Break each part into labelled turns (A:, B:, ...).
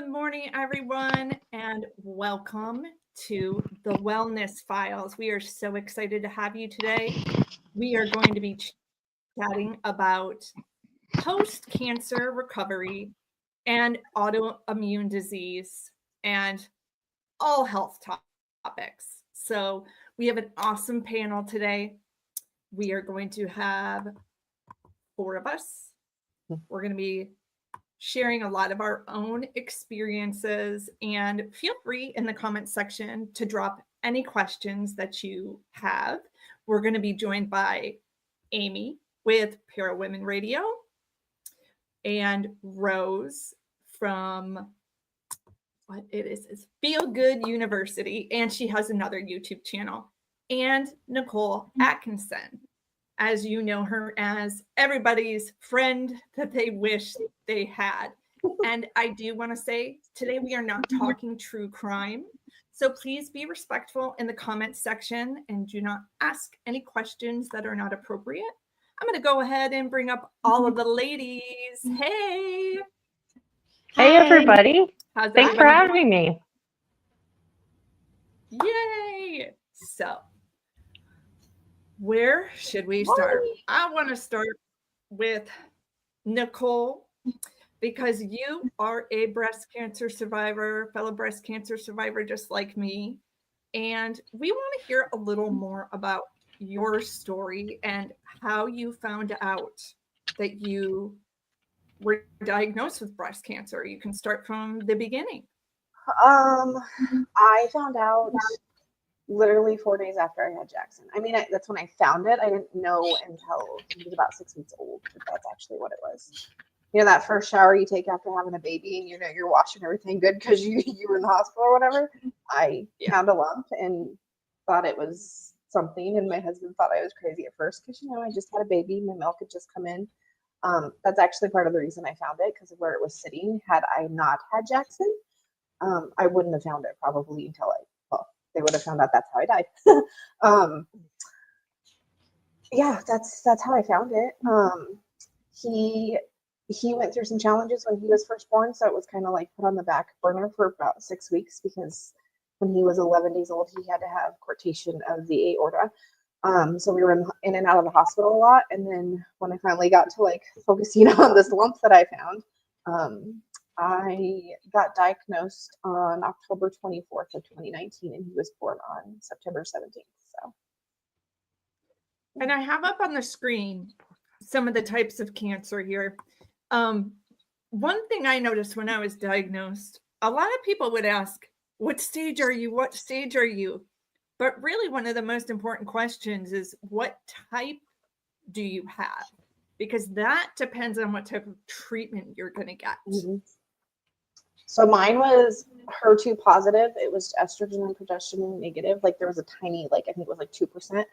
A: Good morning, everyone, and welcome to the Wellness Files. We are so excited to have you today. We are going to be chatting about post-cancer recovery and autoimmune disease and all health topics. So we have an awesome panel today. We are going to have 4 of us. We're going to be sharing a lot of our own experiences, and feel free in the comments section to drop any questions that you have. We're going to be joined by Amy with Para Women Radio and Rose from what it is Feel Good University, and she has another YouTube channel, and Nichol Atkinson, as you know her as everybody's friend that they wish they had. And I do want to say today we are not talking true crime. So please be respectful in the comments section and do not ask any questions that are not appropriate. I'm going to go ahead and bring up all of the ladies. Hey.
B: Hey, everybody.
A: Thanks
B: for having me.
A: Yay. So where should we start? I want to start with Nichol, because you are a breast cancer survivor, fellow breast cancer survivor, just like me. And we want to hear a little more about your story and how you found out that you were diagnosed with breast cancer. You can start from the beginning.
C: I found out literally 4 days after I had Jackson. I mean, that's when I found it. I didn't know until he was about 6 weeks old that that's actually what it was. You know, that first shower you take after having a baby, and you know you're washing everything good because you were in the hospital or whatever. I found a lump and thought it was something, and my husband thought I was crazy at first because, you know, I just had a baby. My milk had just come in. That's actually part of the reason I found it, because of where it was sitting. Had I not had Jackson, I wouldn't have found it probably until they would have found out that's how I died. Yeah, that's how I found it. He went through some challenges when he was first born, so it was kind of like put on the back burner for about 6 weeks, because when he was 11 days old, he had to have cortation of the aorta. So we were in and out of the hospital a lot. And then when I finally got to like focusing on this lump that I found, I got diagnosed on October 24th of 2019, and he was born on September 17th. So,
A: and I have up on the screen some of the types of cancer here. One thing I noticed when I was diagnosed, a lot of people would ask, what stage are you? What stage are you? But really, one of the most important questions is, what type do you have? Because that depends on what type of treatment you're going to get.
C: Mm-hmm. So mine was HER2 positive. It was estrogen and progesterone negative. Like there was a tiny, like I think it was like 2%.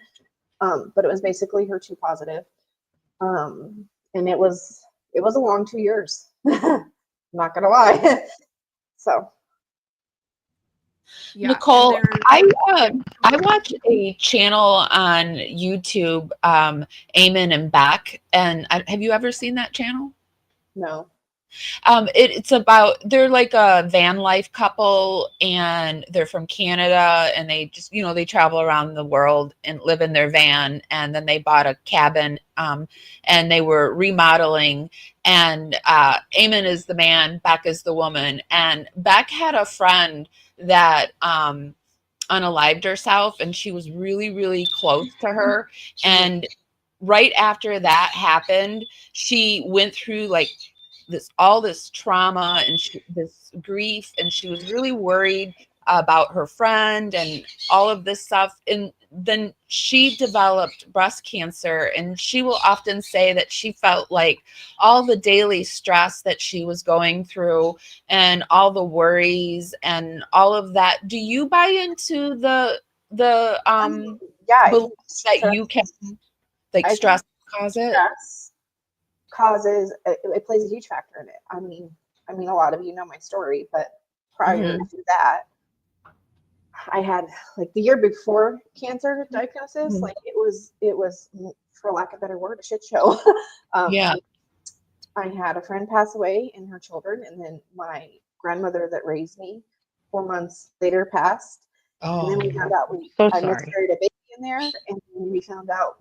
C: But it was basically HER2 positive. And it was a long 2 years. I'm not gonna lie. So
B: yeah, Nichol, I watch a channel on YouTube, Eamon and Beck, and have you ever seen that channel?
C: No.
B: It's about, they're like a van life couple, and they're from Canada, and they just, you know, they travel around the world and live in their van, and then they bought a cabin, and they were remodeling, and Eamon is the man, Beck is the woman, and Beck had a friend that unalived herself, and she was really, really close to her, and right after that happened, she went through like all this trauma and this grief, and she was really worried about her friend and all of this stuff. And then she developed breast cancer, and she will often say that she felt like all the daily stress that she was going through and all the worries and all of that. Do you buy into the belief that you can, like, stress cause it?
C: Stress causes it plays a huge factor in it. I mean, a lot of you know my story, but prior to that, I had, like, the year before cancer diagnosis, like it was, for lack of a better word, a shit show. I had a friend pass away and her children, and then my grandmother that raised me 4 months later passed. And then we found out I miscarried a baby in there, and then we found out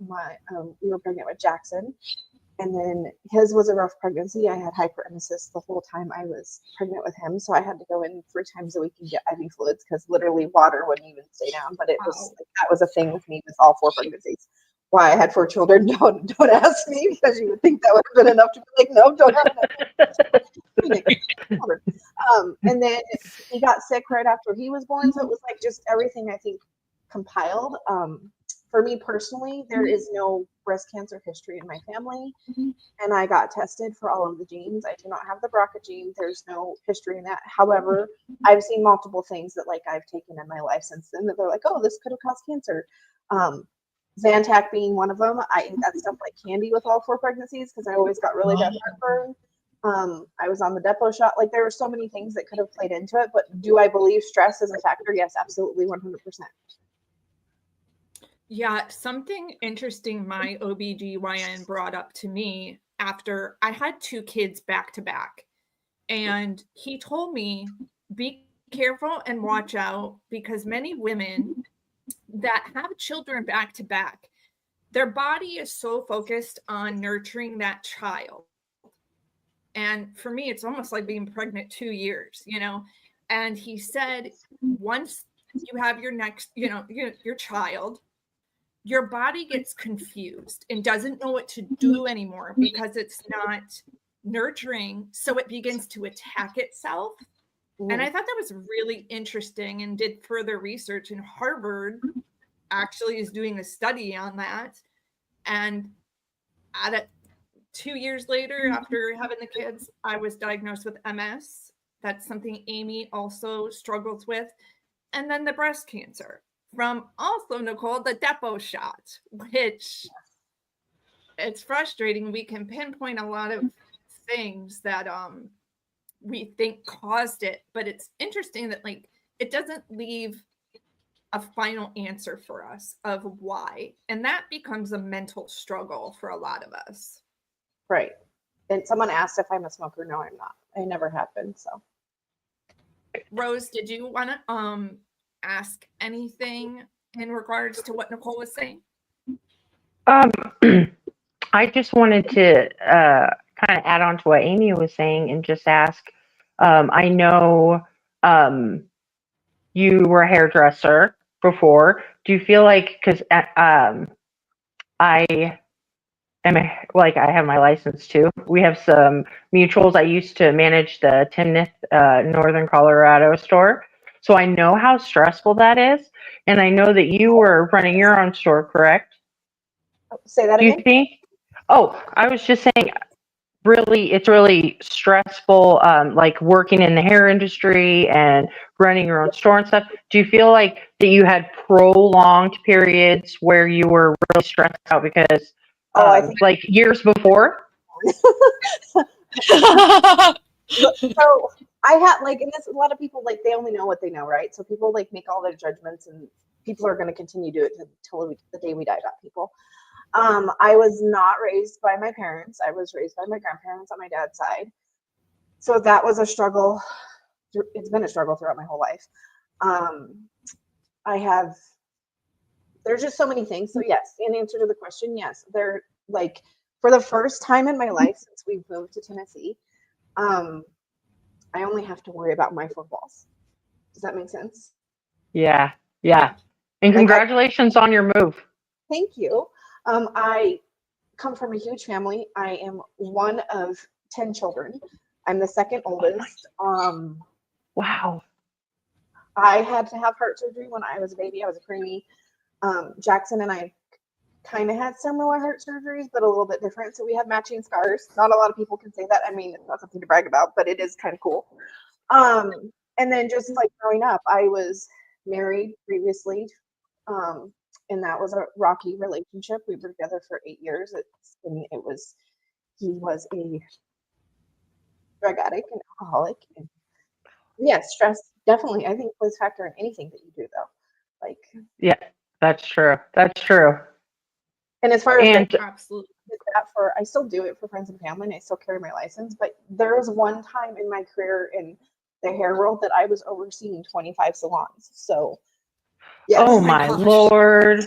C: we were pregnant with Jackson. And then his was a rough pregnancy. I had hyperemesis the whole time I was pregnant with him. So I had to go in 3 times a week and get IV fluids because literally water wouldn't even stay down. But it was that was a thing with me with all 4 pregnancies. Why I had 4 children, don't ask me, because you would think that would have been enough to be like, no, don't have enough. And then he got sick right after he was born. So it was like just everything I think compiled. For me personally, there is no breast cancer history in my family, and I got tested for all of the genes. I do not have the BRCA gene. There's no history in that. However, I've seen multiple things that like I've taken in my life since then that they're like, oh, this could have caused cancer. Zantac being one of them. I ate that stuff like candy with all 4 pregnancies because I always got really bad heartburn. I was on the depot shot. Like there were so many things that could have played into it. But do I believe stress is a factor? Yes, absolutely, 100%.
A: Yeah, something interesting my OBGYN brought up to me after I had 2 kids back to back. And he told me, be careful and watch out, because many women that have children back to back, their body is so focused on nurturing that child. And for me, it's almost like being pregnant 2 years, you know? And he said, once you have your next, your child, your body gets confused and doesn't know what to do anymore because it's not nurturing. So it begins to attack itself. And I thought that was really interesting, and did further research. And Harvard actually is doing a study on that. And 2 years later, after having the kids, I was diagnosed with MS. That's something Amy also struggles with. And then the breast cancer from also Nicole, the depot shot, which it's frustrating. We can pinpoint a lot of things that we think caused it, but it's interesting that like it doesn't leave a final answer for us of why. And that becomes a mental struggle for a lot of us.
C: Right. And someone asked if I'm a smoker. No, I'm not. I never have been. So
A: Rose, did you want to ask anything in regards to what Nicole was saying?
D: I just wanted to kind of add on to what Amy was saying and just ask. I know you were a hairdresser before. Do you feel like, because I have my license too. We have some mutuals. I used to manage the Timnath, Northern Colorado store. So I know how stressful that is. And I know that you were running your own store, correct?
C: Say that
D: Do you
C: again?
D: think? Oh, I was just saying, really, it's really stressful, like working in the hair industry and running your own store and stuff. Do you feel like that you had prolonged periods where you were really stressed out because,
C: I think
D: like years before?
C: so. I had like, and this, a lot of people like they only know what they know, right? So people like make all their judgments, and people are going to continue to do it until the day we die about people. I was not raised by my parents. I was raised by my grandparents on my dad's side. So that was a struggle. It's been a struggle throughout my whole life. There's just so many things. So yes, in answer to the question, yes, they're like, for the first time in my life since we moved to Tennessee, I only have to worry about my 4 walls. Does that make sense?
D: Yeah. And congratulations on your move.
C: Thank you. I come from a huge family. I am one of 10 children. I'm the second oldest.
D: Wow.
C: I had to have heart surgery when I was a baby. I was a preemie. Jackson and I kind of had similar heart surgeries, but a little bit different. So we have matching scars. Not a lot of people can say that. I mean, it's not something to brag about, but it is kind of cool. And then just like growing up, I was married previously. And that was a rocky relationship. We were together for 8 years. He was a drug addict and alcoholic. And yes, stress definitely, I think, plays a factor in anything that you do, though. Like,
D: yeah, that's true.
C: And as far as
A: absolutely,
C: I still do it for friends and family, and I still carry my license. But there was one time in my career in the hair world that I was overseeing 25 salons. So, yes.
D: Oh
A: Oh my
D: my
A: gosh.
D: Lord.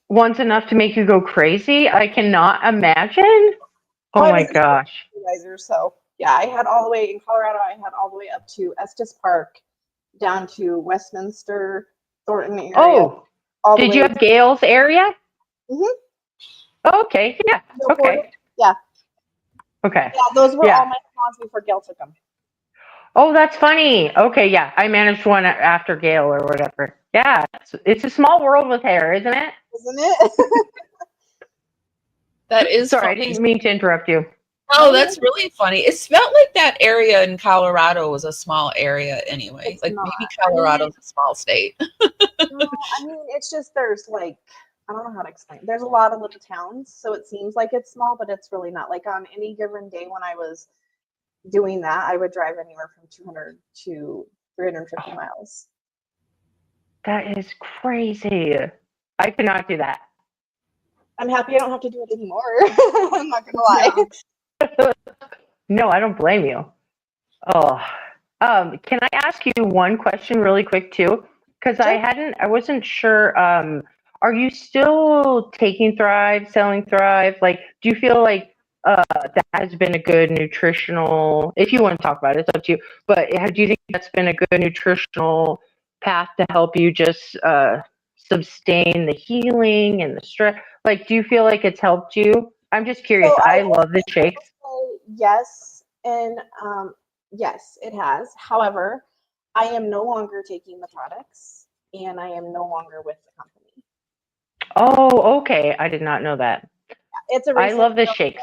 D: Once enough to make you go crazy? I cannot imagine. Oh
C: I
D: my
C: was a
D: gosh.
C: supervisor, so yeah, I had all the way in Colorado. I had all the way up to Estes Park, down to Westminster, Thornton area.
D: Oh,
C: all the
D: did you
C: way.
D: have Gail's area?
C: Mhm.
D: Okay, yeah. Okay.
C: Yeah,
D: Okay.
C: yeah, those were
D: Yeah.
C: all my salons before Gail took them.
D: Oh, that's funny. Okay, yeah. I managed one after Gail or whatever. Yeah. It's a small world with hair, isn't it?
C: Isn't it?
B: That is
D: Sorry, I
B: funny.
D: didn't mean to interrupt you.
B: Oh, that's really funny. It felt like that area in Colorado was a small area anyway.
C: It's
B: Like
C: not.
B: maybe Colorado's a small state.
C: No, I mean, it's just there's like, I don't know how to explain. There's a lot of little towns, so it seems like it's small, but it's really not. Like on any given day when I was doing that, I would drive anywhere from 200 to 350 miles.
D: That is crazy. I could not do that.
C: I'm happy I don't have to do it anymore. I'm not gonna lie.
A: Yeah.
D: No, I don't blame you. Oh, can I ask you one question really quick too? Because
C: Sure.
D: I wasn't sure. Are you still taking Thrive, selling Thrive? Like, do you feel like that has been a good nutritional? If you want to talk about it, it's up to you. But do you think that's been a good nutritional path to help you just sustain the healing and the stress? Like, do you feel like it's helped you? I'm just curious.
C: So
D: I love the shakes.
C: say yes, and yes, it has. However, I am no longer taking the products, and I am no longer with the company.
D: Oh, okay. I did not know that.
C: It's a
D: I
C: recent
D: love the
C: deal.
D: shakes.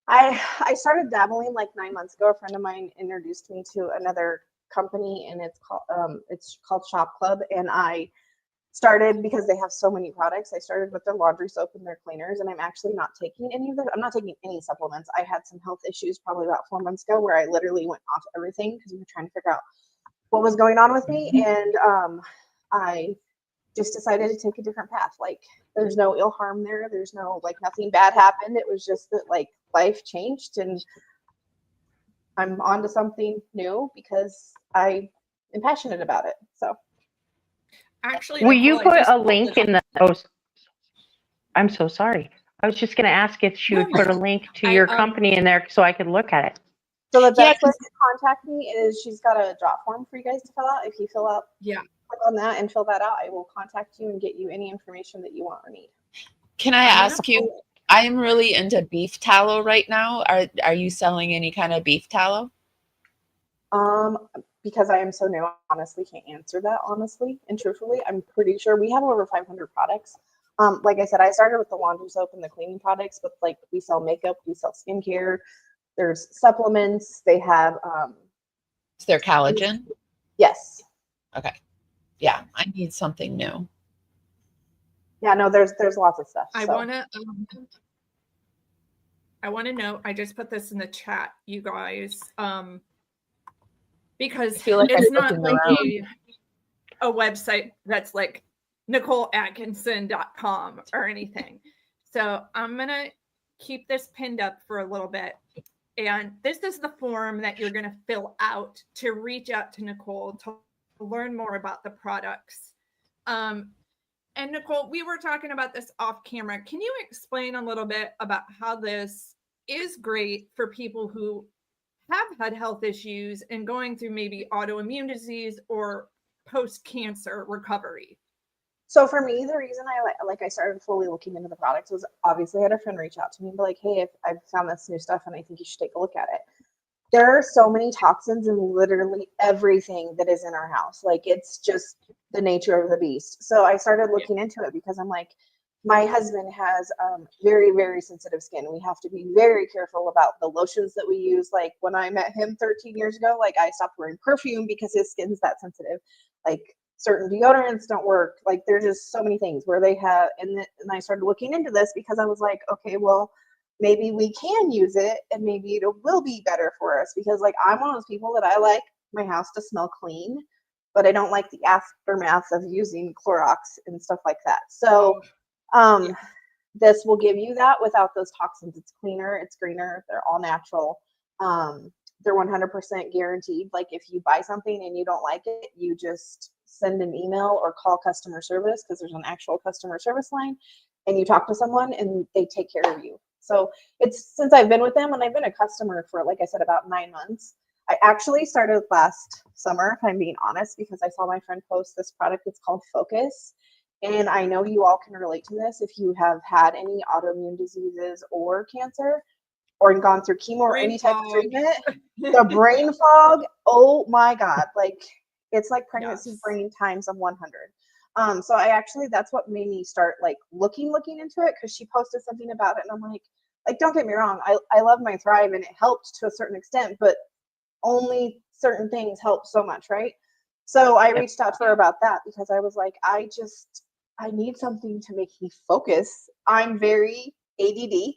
C: I started dabbling like 9 months ago. A friend of mine introduced me to another company, and it's called Shop Club, and I started because they have so many products. I started with their laundry soap and their cleaners, and I'm actually not taking any of them. I'm not taking any supplements. I had some health issues probably about 4 months ago where I literally went off everything because we were trying to figure out what was going on with me, and I just decided to take a different path. Like, there's no ill harm there. There's no, like, nothing bad happened. It was just that, like, life changed, and I'm on to something new because I am passionate about it. So
A: Actually,
D: Will you
A: Nicole, I
D: put
A: just
D: a
A: pulled
D: link
A: it
D: in
A: up.
D: the? Oh, I'm so sorry. I was just going to ask if she would put a link to your company in there so I could look at it.
C: So the
B: Yeah,
C: best way to contact me is she's got a drop form for you guys to fill out. If you fill out, click on that and fill that out, I will contact you and get you any information that you want or need.
B: Can I ask you? I am really into beef tallow right now. Are you selling any kind of beef tallow?
C: Because I am so new, I honestly can't answer that honestly and truthfully. I'm pretty sure we have over 500 products. Like I said, I started with the laundry soap and the cleaning products, but like we sell makeup, we sell skincare. There's supplements. They have
B: Is there collagen?
C: yes.
B: Okay. Yeah, I need something new.
C: Yeah, no, there's lots of stuff.
A: I wanna know. I just put this in the chat, you guys, because
B: I feel like
A: it's
B: I'm
A: not
B: looking
A: like a website that's like NicholeAtkinson.com or anything. So I'm gonna keep this pinned up for a little bit. And this is the form that you're going to fill out to reach out to Nicole to learn more about the products. And Nicole, we were talking about this off camera. Can you explain a little bit about how this is great for people who have had health issues and going through maybe autoimmune disease or post-cancer recovery?
C: So for me, the reason I started fully looking into the products was obviously I had a friend reach out to me and be like, hey, if I've found this new stuff and I think you should take a look at it. There are so many toxins in literally everything that is in our house. Like, it's just the nature of the beast. So I started looking into it because I'm like, my husband has very, very sensitive skin. We have to be very careful about the lotions that we use. Like, when I met him 13 years ago, like, I stopped wearing perfume because his skin's that sensitive. Like, certain deodorants don't work. Like, there's just so many things where they have, and I started looking into this because I was like, okay, well, maybe we can use it and maybe it will be better for us, because like, I'm one of those people that I like my house to smell clean, but I don't like the aftermath of using Clorox and stuff like that. So this will give you that without those toxins. It's cleaner, it's greener, they're all natural. they're 100% guaranteed. Like if you buy something and you don't like it, you just send an email or call customer service, because there's an actual customer service line, and you talk to someone and they take care of you. So it's since I've been with them, and I've been a customer for, like I said, about 9 months. I actually started last summer, if I'm being honest, because I saw my friend post this product. It's called Focus. And I know you all can relate to this if you have had any autoimmune diseases or cancer or gone through chemo or any type of treatment. The brain fog, oh my God, like it's like pregnancy brain times of 100. So I actually, that's what made me start like looking into it, because she posted something about it, and I'm like, don't get me wrong, I love my Thrive and it helped to a certain extent, but only certain things help so much, right? So I reached out to her about that, because I was like, I need something to make me focus. I'm very ADD.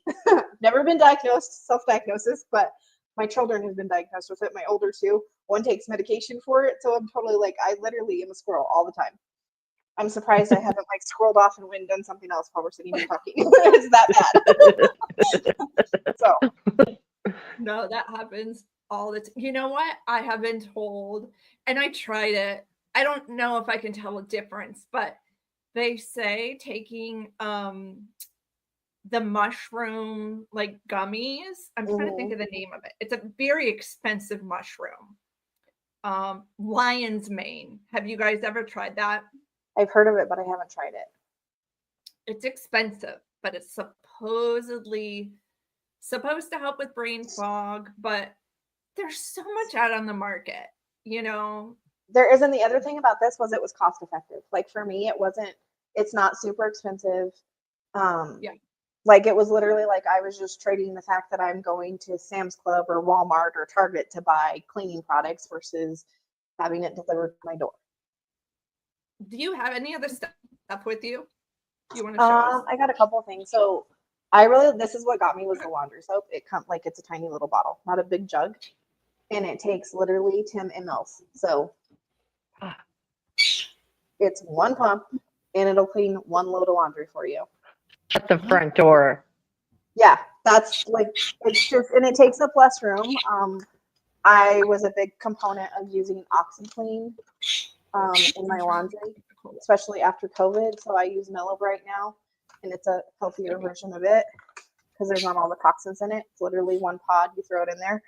C: Never been diagnosed, self-diagnosis, but my children have been diagnosed with it. My older two, one takes medication for it. So I'm totally like, I literally am a squirrel all the time. I'm surprised I haven't like scrolled off and went and done something else while we're sitting here talking. It's that bad. So
A: no, that happens all the time. You know what? I have been told, and I tried it. I don't know if I can tell a difference, but they say taking the mushroom like gummies. I'm trying to think of the name of it. It's a very expensive mushroom. Lion's mane. Have you guys ever tried that?
C: I've heard of it, but I haven't tried it.
A: It's expensive, but it's supposedly supposed to help with brain fog, but there's so much out on the market, you know.
C: There is, and the other thing about this was it was cost effective. Like for me, it's not super expensive. Like it was literally like I was just trading the fact that I'm going to Sam's Club or Walmart or Target to buy cleaning products versus having it delivered to my door.
A: Do you have any other stuff with you? Do you want to show us?
C: I got a couple of things. So this is what got me was the laundry soap. It's a tiny little bottle, not a big jug. And it takes literally 10 mLs. So it's one pump and it'll clean one load of laundry for you.
D: At the front door.
C: Yeah, that's like, it's just, and it takes up less room. I was a big component of using OxyClean in my laundry, especially after COVID. So I use Mellow right now, and it's a healthier version of it because there's not all the toxins in it. It's literally one pod, you throw it in there.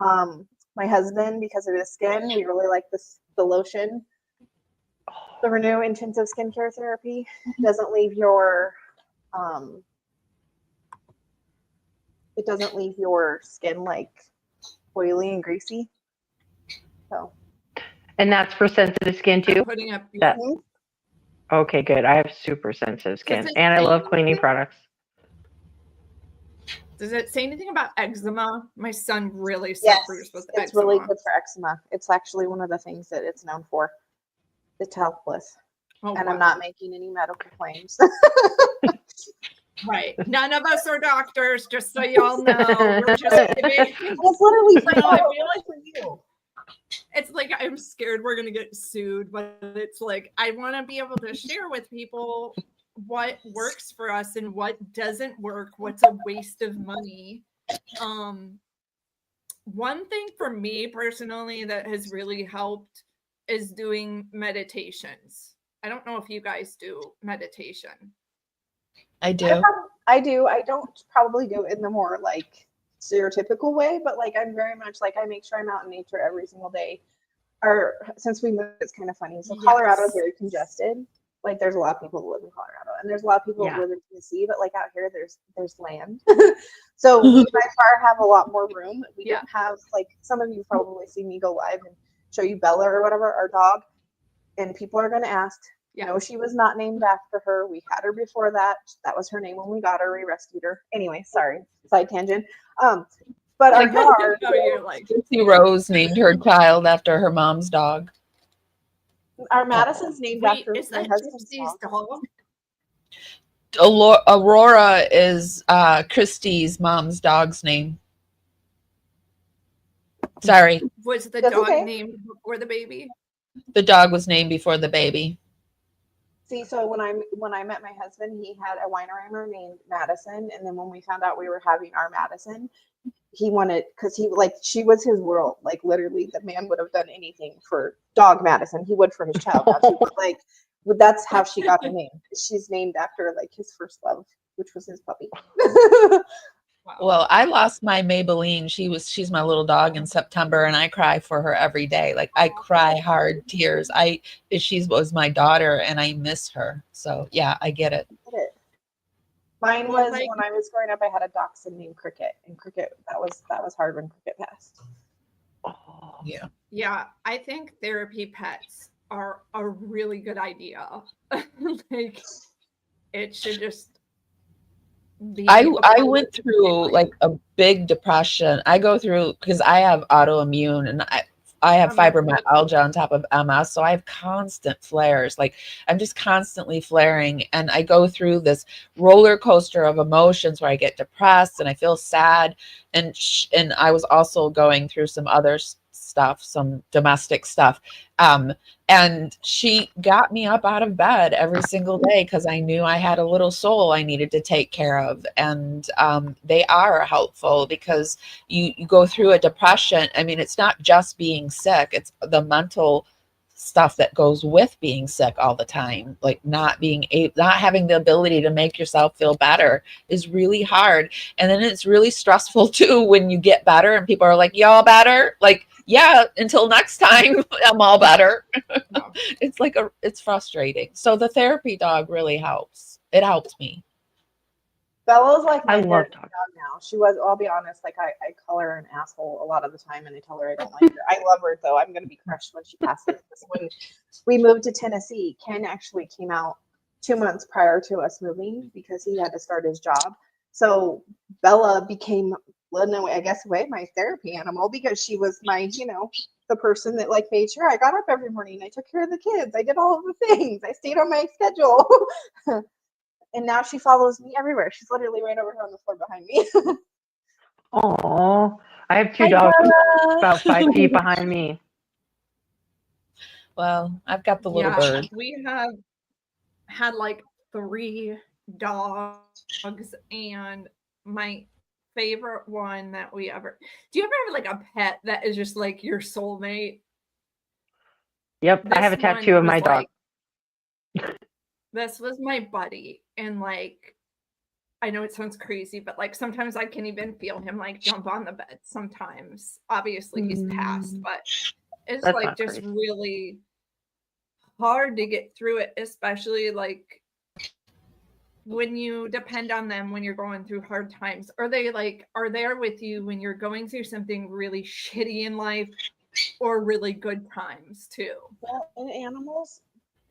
C: My husband, because of his skin, we really like the lotion, the Renew Intensive Skincare Therapy. It doesn't leave your skin like oily and greasy. So.
D: And that's for sensitive skin too?
A: Putting up
D: Okay, good. I have super sensitive skin, and I love cleaning products.
A: Does it say anything about eczema? My son really suffers with eczema.
C: It's really good for eczema. It's actually one of the things that it's known for. It's to help with.
A: Oh,
C: and
A: wow.
C: I'm not making any medical claims.
A: Right. None of us are doctors, just so y'all know. We're just kidding.
C: It's literally
A: I feel like
C: for you.
A: It's like I'm scared we're gonna get sued, but it's like I want to be able to share with people what works for us and what doesn't work, what's a waste of money. One thing for me personally that has really helped is doing meditations. I don't know if you guys do meditation.
B: I do.
C: I do. I don't probably do it in the more like stereotypical way, but like I'm very much like I make sure I'm out in nature every single day. Or since we moved, it's kind of funny. So Colorado is very congested. Like there's a lot of people who live in Colorado, and there's a lot of people who live in Tennessee, but like out here there's land. So we by far have a lot more room. We don't have like some of you probably see me go live and show you Bella or whatever, our dog, and people are gonna ask. No, she was not named after her. We had her before that. That was her name when we got her. We rescued her. Anyway, sorry, side tangent. But our dog,
B: Lucy Rose named her child after her mom's dog.
C: Our Madison's named after my husband's
A: dog.
B: Aurora is Christy's mom's dog's name. Sorry.
A: Was the dog named before the baby?
B: The dog was named before the baby.
C: See, so when I met my husband, he had a Weimaraner named Madison, and then when we found out we were having our Madison, he wanted, because he like she was his world. Like literally, the man would have done anything for dog Madison. He would for his child. Now she was like, but that's how she got her name. She's named after like his first love, which was his puppy.
A: Wow.
B: Well, I lost my Maybelline. She's my little dog in September, and I cry for her every day. Like I cry hard tears. She was my daughter, and I miss her. So yeah, I get it.
C: Mine
A: Well,
C: was
A: like-
C: when I was growing up. I had a dachshund named Cricket, and Cricket that was hard when Cricket passed.
D: Oh,
B: Yeah.
A: Yeah, I think therapy pets are a really good idea. Like, it should just be.
B: I
A: a part
B: went
A: of
B: through
A: life.
B: like a big depression. I go through because I have autoimmune and I have fibromyalgia on top of MS, so I have constant flares. Like I'm just constantly flaring, and I go through this roller coaster of emotions where I get depressed and I feel sad, and I was also going through some other stuff, some domestic stuff. And she got me up out of bed every single day because I knew I had a little soul I needed to take care of. And they are helpful because you go through a depression. I mean, it's not just being sick, it's the mental stuff that goes with being sick all the time. Like not having the ability to make yourself feel better is really hard. And then it's really stressful too when you get better and people are like, y'all better? Like, yeah, until next time, I'm all better. It's frustrating. So the therapy dog really helps. It helps me.
C: Bella's like my
D: I love
C: therapy
D: dogs.
C: dog now. She was, I'll be honest, like I call her an asshole a lot of the time and I tell her I don't like her. I love her though. I'm gonna be crushed when she passes. When we moved to Tennessee, Ken actually came out 2 months prior to us moving because he had to start his job. So Bella became, well, no, I guess my therapy animal because she was my, the person that like made sure I got up every morning. I took care of the kids. I did all of the things. I stayed on my schedule. And now she follows me everywhere. She's literally right over here on the floor behind me.
D: Oh, I have two
B: Hi,
D: dogs
B: Bella.
D: about 5 feet behind me.
B: Well, I've got the little
A: Yeah,
B: bird.
A: we have had like 3 dogs, and my favorite one that we ever. Do you ever have like a pet that is just like your soulmate?
D: Yep, I have a
A: This
D: tattoo
A: one
D: of my
A: was
D: dog.
A: This was my buddy, and like, I know it sounds crazy, but like sometimes I can even feel him like jump on the bed sometimes. Obviously he's passed, but it's
D: That's
A: like
D: not
A: just
D: crazy.
A: really hard to get through it, especially like when you depend on them when you're going through hard times. Are they like are there with you when you're going through something really shitty in life or really good times too?
C: Well, and animals,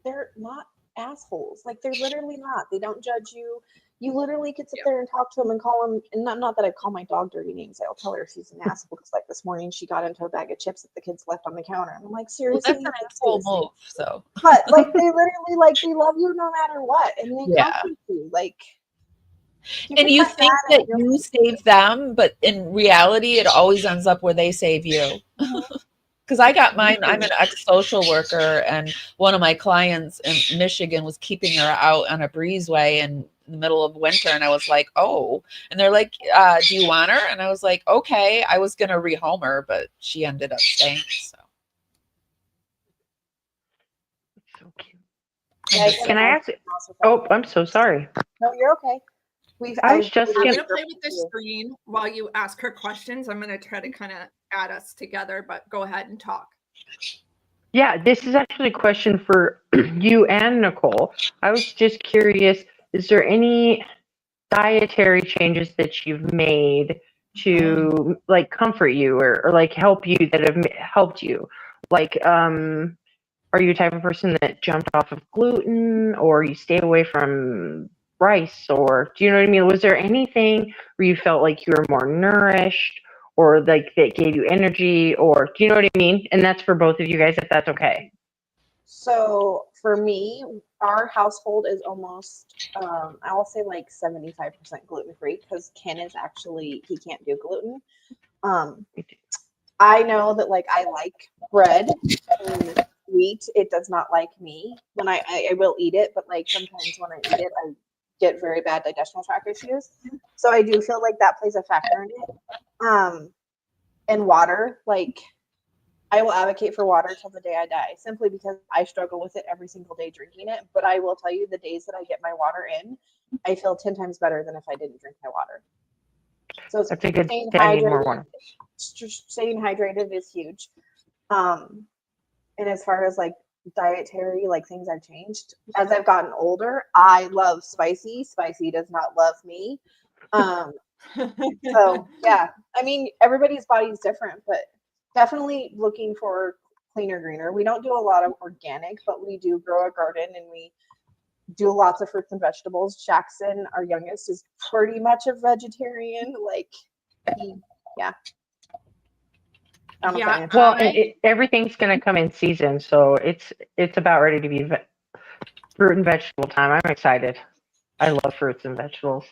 C: they're not assholes. Like they're literally not. They don't judge you. You literally could sit there and talk to them and call them. And not that I call my dog dirty names. I'll tell her she's an asshole because like this morning she got into a bag of chips that the kids left on the counter. And I'm like,
B: Well,
C: seriously,
B: that's an asshole move. So
C: but like they literally like they love you no matter what, and they comfort you. Like,
B: and you think that you save them, but in reality, it always ends up where they save you. Because I got mine, I'm an ex-social worker, and one of my clients in Michigan was keeping her out on a breezeway in the middle of winter, and I was like, oh, and they're like, do you want her? And I was like, okay. I was gonna rehome her, but she ended up staying. So
D: So cute.
C: Yeah,
D: Can I ask? Oh, I'm so sorry.
C: No, you're okay.
D: I was just
A: I'm
D: gonna.
A: gonna play with the screen while you ask her questions. I'm gonna try to kind of add us together, but go ahead and talk.
D: Yeah, this is actually a question for you and Nicole. I was just curious, is there any dietary changes that you've made to like comfort you or like help you that have helped you? Like, are you a type of person that jumped off of gluten or you stayed away from rice or do you know what I mean? Was there anything where you felt like you were more nourished or like that gave you energy or do you know what I mean? And that's for both of you guys, if that's okay.
C: So for me, our household is almost, I will say like 75% gluten free because Ken is actually, he can't do gluten. I know that like I like bread and wheat. It does not like me. When I will eat it, but like sometimes when I eat it, I get very bad digestional tract issues. So I do feel like that plays a factor in it. And water, like I will advocate for water till the day I die, simply because I struggle with it every single day drinking it. But I will tell you, the days that I get my water in, I feel 10 times better than if I didn't drink my water. So
D: That's a good
C: staying
D: thing. I need more
C: hydrated,
D: water.
C: staying hydrated is huge. And as far as like dietary, like things I've changed as I've gotten older, I love spicy. Spicy does not love me. So yeah, I mean, everybody's body is different, but definitely looking for cleaner, greener. We don't do a lot of organic, but we do grow a garden and we do lots of fruits and vegetables. Jackson, our youngest, is pretty much a vegetarian. Like he, yeah. I don't know if that
A: Yeah,
C: answers-
D: Well, and everything's going to come in season, so it's about ready to be fruit and vegetable time. I'm excited. I love fruits and vegetables.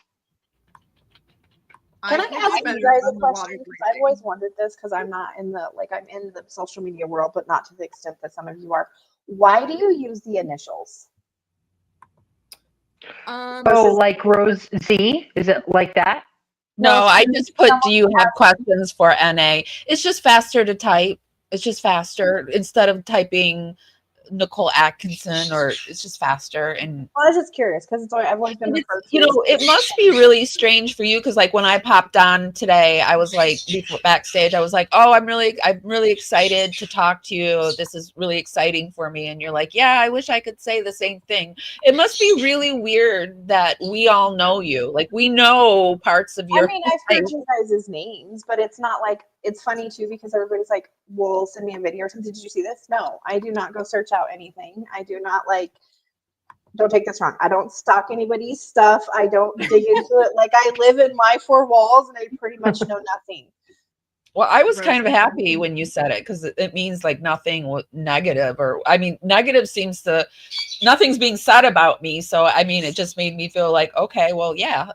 C: Can I
A: think
C: ask
A: it's
C: you
A: better
C: guys a
A: than the water
C: question? Because I've
A: drinking.
C: always wondered this, because I'm not in the, like, I'm in the social media world, but not to the extent that some of you are. Why do you use the initials?
D: Oh, like Rose Z? Is it like that?
B: No, I just put,
C: someone
B: do you have questions for NA? It's just faster to type. It's just faster instead of typing Nichol Atkinson, or it's just faster. And
C: Well, I was just curious because I've always been referred to.
B: you know, it must be really strange for you, because like when I popped on today, I was like, before backstage, I was like, oh, I'm really excited to talk to you. This is really exciting for me. And you're like, yeah, I wish I could say the same thing. It must be really weird that we all know you. Like we know parts of your
C: I mean, I've heard you guys' names, but it's not like, it's funny too because everybody's like, well, send me a video or something. Did you see this? No, I do not go search out anything. I do not like, don't take this wrong. I don't stalk anybody's stuff. I don't dig into it. Like I live in my four walls and I pretty much know nothing.
B: Well, I was kind of happy when you said it, because it means like nothing negative, or I mean, negative seems to, nothing's being said about me. So I mean, it just made me feel like, okay, well, yeah,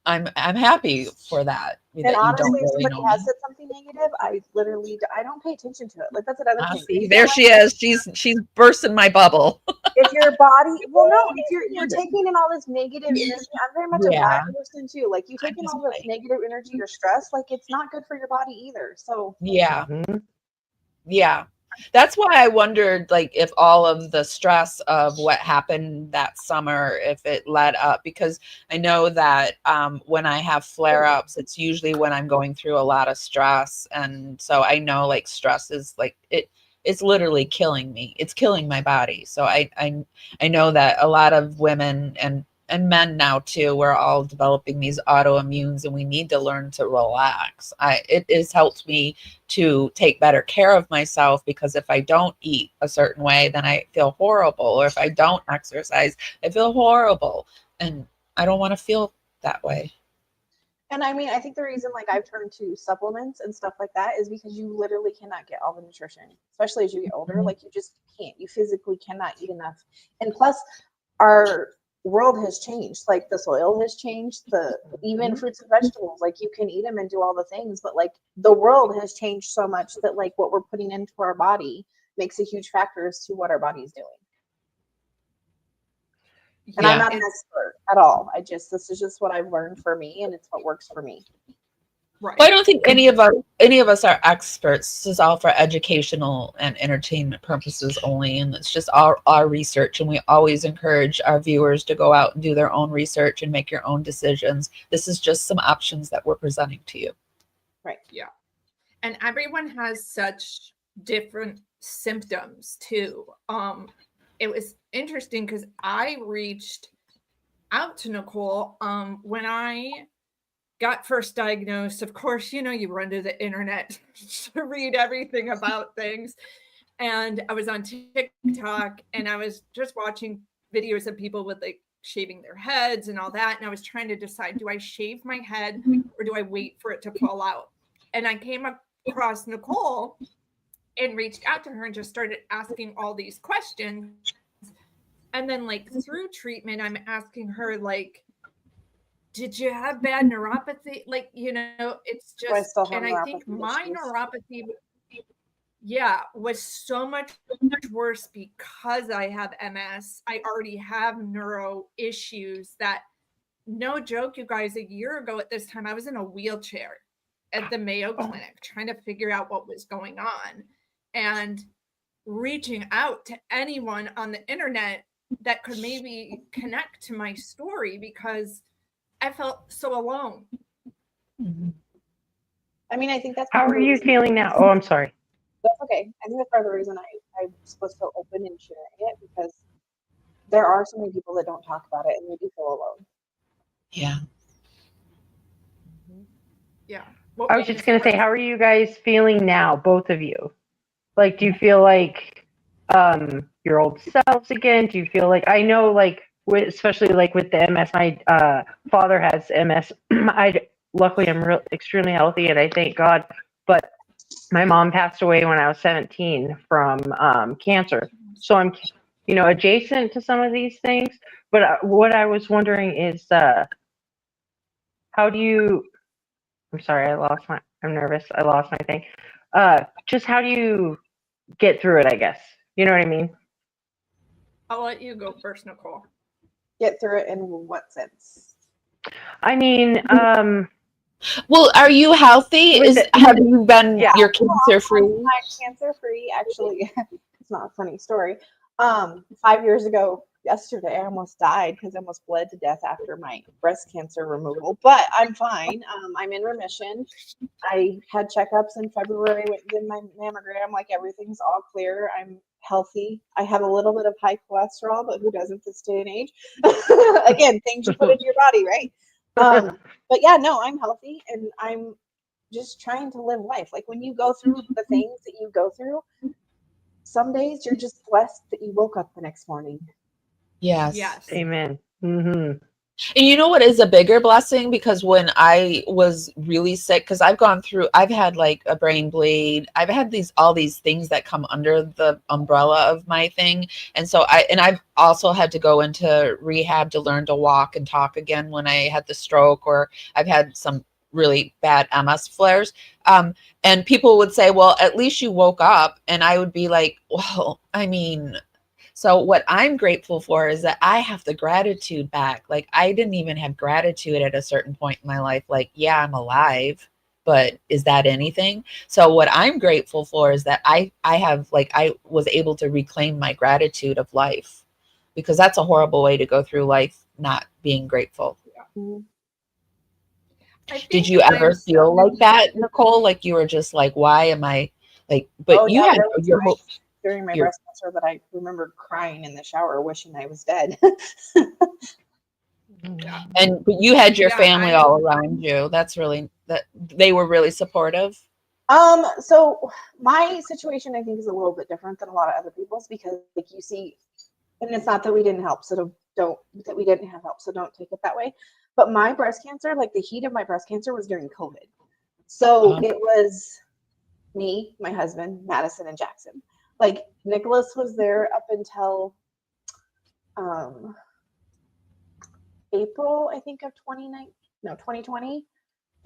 B: I'm happy for that.
C: And honestly, if
B: really
C: somebody
B: know
C: has
B: me.
C: said something negative, I don't pay attention to it. Like that's another thing.
B: See, there she is. She's bursting my bubble.
C: If your body, well, no, if you're taking in all this negative energy, I'm very much a
B: Yeah.
C: bad person too. Like you take in all this negative energy or stress, like it's not good for your body either. So
B: Yeah.
D: Mhm.
B: Yeah. That's why I wondered, like, if all of the stress of what happened that summer, if it led up, because I know that when I have flare-ups, it's usually when I'm going through a lot of stress. And so I know like stress is like it's literally killing me. It's killing my body. So I know that a lot of women and men now too, we're all developing these autoimmunes, and we need to learn to relax. It has helped me to take better care of myself, because if I don't eat a certain way, then I feel horrible. Or if I don't exercise, I feel horrible. And I don't want to feel that way.
C: and I mean, I think the reason like I've turned to supplements and stuff like that is because you literally cannot get all the nutrition, especially as you get older. Like you just can't. You physically cannot eat enough. And plus, our world has changed. Like the soil has changed. Even fruits and vegetables, like you can eat them and do all the things, but like the world has changed so much that like what we're putting into our body makes a huge factor as to what our body's doing. And I'm not an expert at all. This is just what I've learned for me, and it's what works for me.
A: Right.
B: Well, I don't think any of us are experts. This is all for educational and entertainment purposes only, and it's just our research. And we always encourage our viewers to go out and do their own research and make your own decisions. This is just some options that we're presenting to you.
C: Right.
A: Yeah. And everyone has such different symptoms too. It was interesting because I reached out to Nichol when I got first diagnosed. Of course, you know, you run to the internet to read everything about things. And I was on TikTok and I was just watching videos of people with like shaving their heads and all that. And I was trying to decide, do I shave my head or do I wait for it to fall out? And I came across Nichol and reached out to her and just started asking all these questions. And then like through treatment, I'm asking her like, did you have bad neuropathy? Like, you know, it's
C: Do I
A: just,
C: still have
A: and I think
C: neuropathy
A: my
C: issues?
A: neuropathy, was so much worse because I have MS. I already have neuro issues that, no joke, you guys, a year ago at this time, I was in a wheelchair. at the Mayo Clinic trying to figure out what was going on and reaching out to anyone on the internet that could maybe connect to my story because I felt so alone.
C: I mean, I think that's
D: How
C: part
D: are
C: of the
D: you
C: reason-
D: feeling now? Oh, I'm sorry.
C: That's okay. I think that's part of the reason I'm supposed to feel open in sharing it, because there are so many people that don't talk about it and they do feel alone.
B: Yeah.
A: Yeah.
D: I was just gonna say, how are you guys feeling now, both of you? Like, do you feel like your old selves again? Do you feel like, I know, like, especially like with the MS, my father has MS. Luckily I'm extremely healthy, and I thank God. But my mom passed away when I was 17 from cancer. So I'm, adjacent to some of these things. But what I was wondering is, how do you? I'm sorry, I'm nervous. I lost my thing. Just how do you get through it, I guess? You know what I mean?
A: I'll let you go first, Nicole.
C: Get through it in what sense?
D: I mean,
B: Well, are you healthy? Have you been
C: Yeah.
B: your cancer free?
C: I'm cancer free. Actually, it's not a funny story. 5 years ago, yesterday, I almost died because I almost bled to death after my breast cancer removal. But I'm fine. I'm in remission. I had checkups in February, went and did my mammogram. Like, everything's all clear. I'm healthy. I have a little bit of high cholesterol, but who doesn't this day and age? Again, things you put into your body, right? But yeah, no, I'm healthy, and I'm just trying to live life. Like, when you go through the things that you go through, some days you're just blessed that you woke up the next morning.
B: Yes.
D: Amen. Mm-hmm.
B: And you know what is a bigger blessing? Because when I was really sick, because I've had like a brain bleed. I've had all these things that come under the umbrella of my thing. And so I've also had to go into rehab to learn to walk and talk again when I had the stroke, or I've had some really bad MS flares. And people would say, well, at least you woke up. And I would be like, well, I mean, so what I'm grateful for is that I have the gratitude back. Like, I didn't even have gratitude at a certain point in my life. Like, yeah, I'm alive, but is that anything? So what I'm grateful for is that I was able to reclaim my gratitude of life, because that's a horrible way to go through life, not being grateful.
C: Mhm.
B: Did you ever feel like that, Nicole? Like, you were just like, why am I like, but you had your whole
C: during my breast cancer that I remember crying in the shower wishing I was dead.
B: But you had your family all around you. That's really, that they were really supportive.
C: So my situation, I think, is a little bit different than a lot of other people's, because, like, you see, and it's not that we didn't help, so don't that we didn't have help, so don't take it that way. But my breast cancer, like, the heat of my breast cancer was during COVID. So it was me, my husband, Madison, and Jackson. Like, Nicholas was there up until April, I think, of 2020.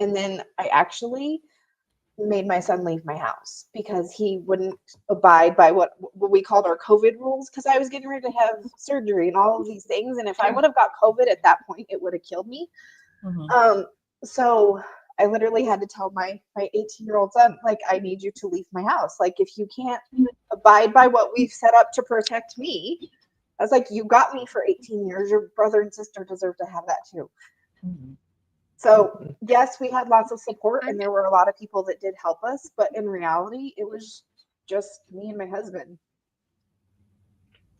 C: And then I actually made my son leave my house because he wouldn't abide by what we called our COVID rules, because I was getting ready to have surgery and all of these things. And if I would have got COVID at that point, it would have killed me. Mm-hmm. So I literally had to tell my 18-year-old son, like, I need you to leave my house. Like, if you can't abide by what we've set up to protect me, I was like, you got me for 18 years. Your brother and sister deserve to have that too. Mm-hmm. So yes, we had lots of support, and there were a lot of people that did help us, but in reality, it was just me and my husband.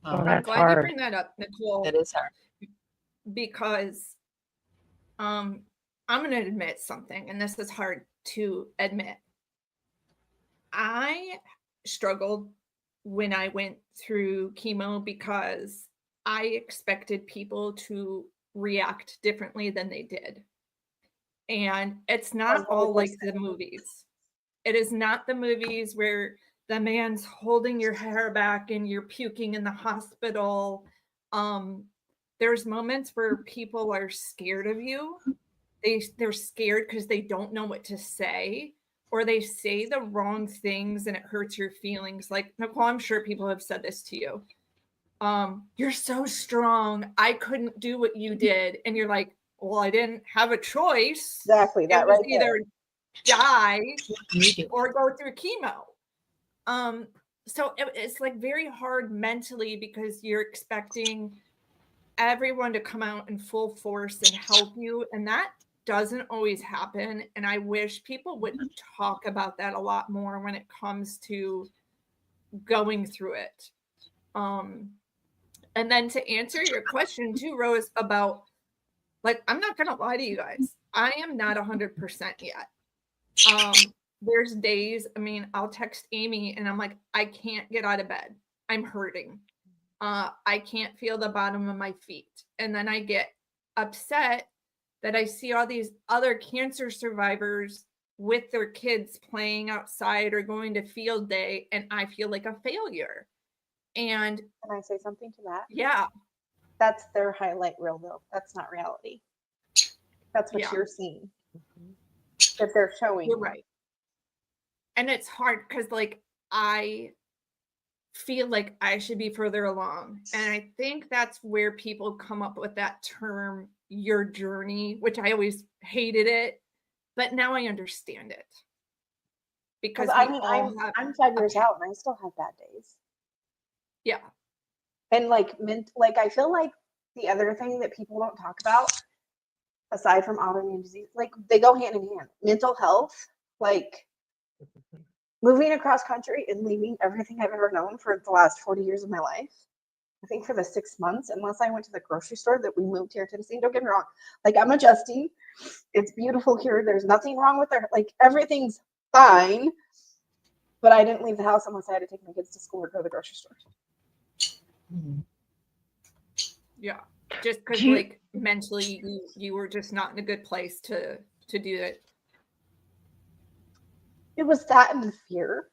D: Oh,
A: I'm
D: that's
A: glad
D: hard.
A: you bring that up, Nicole.
B: It is hard.
A: Because I'm going to admit something, and this is hard to admit. I struggled when I went through chemo because I expected people to react differently than they did. And it's not all like the movies. It is not the movies where the man's holding your hair back and you're puking in the hospital. There's moments where people are scared of you. They're scared because they don't know what to say, or they say the wrong things and it hurts your feelings. Like, Nicole, I'm sure people have said this to you. You're so strong. I couldn't do what you did. And you're like, well, I didn't have a choice.
C: Exactly. That right there.
A: die
B: You do.
A: or go through chemo. So it's like very hard mentally because you're expecting everyone to come out in full force and help you, and that doesn't always happen. And I wish people would talk about that a lot more when it comes to going through it. And then to answer your question too, Rose, about like, I'm not gonna lie to you guys, I am not 100% yet. There's days, I mean, I'll text Amy and I'm like, I can't get out of bed. I'm hurting. I can't feel the bottom of my feet. And then I get upset that I see all these other cancer survivors with their kids playing outside or going to field day, and I feel like a failure. And
C: Can I say something to that?
A: yeah,
C: That's their highlight reel, though. That's not reality. That's what
A: Yeah.
C: you're seeing. That they're showing.
A: you're right. And it's hard because, like, I feel like I should be further along. And I think that's where people come up with that term, your journey, which I always hated it. But now I understand it. Because
C: I
A: we
C: mean,
A: all have,
C: I'm 5 years out and I still have bad days.
A: yeah,
C: And like I feel like the other thing that people don't talk about, aside from autoimmune disease, like they go hand in hand. Mental health, like moving across country and leaving everything I've ever known for the last 40 years of my life. I think for the 6 months, unless I went to the grocery store that we moved here to Tennessee, don't get me wrong. Like I'm adjusting. It's beautiful here. There's nothing wrong with there. Like everything's fine. But I didn't leave the house unless I had to take my kids to school or go to the grocery store.
A: yeah. Just because,
D: Do you-
A: like, mentally you were just not in a good place to do it.
C: It was that and the fear,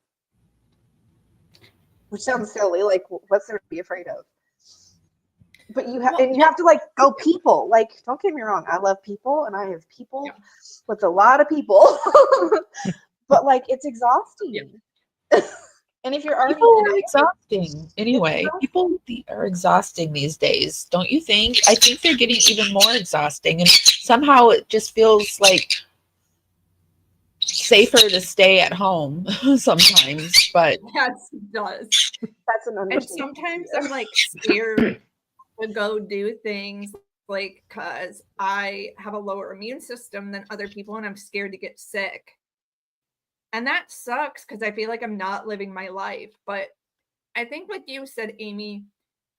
C: which sounds silly. Like, what's there to be afraid of? But you have,
A: Well,
C: and you have to like go people. Like, don't get me wrong, I love people, and I have people with a lot of people. But like, it's exhausting. And if you're already
B: People
C: in
B: are
C: it,
B: exhausting anyway. People are exhausting these days, don't you think? I think they're getting even more exhausting, and somehow it just feels like safer to stay at home sometimes. But
A: Yes, it does.
C: that's an
A: And
C: understatement.
A: sometimes I'm like scared to go do things, like, because I have a lower immune system than other people and I'm scared to get sick. And that sucks because I feel like I'm not living my life. But I think, like you said, Amy,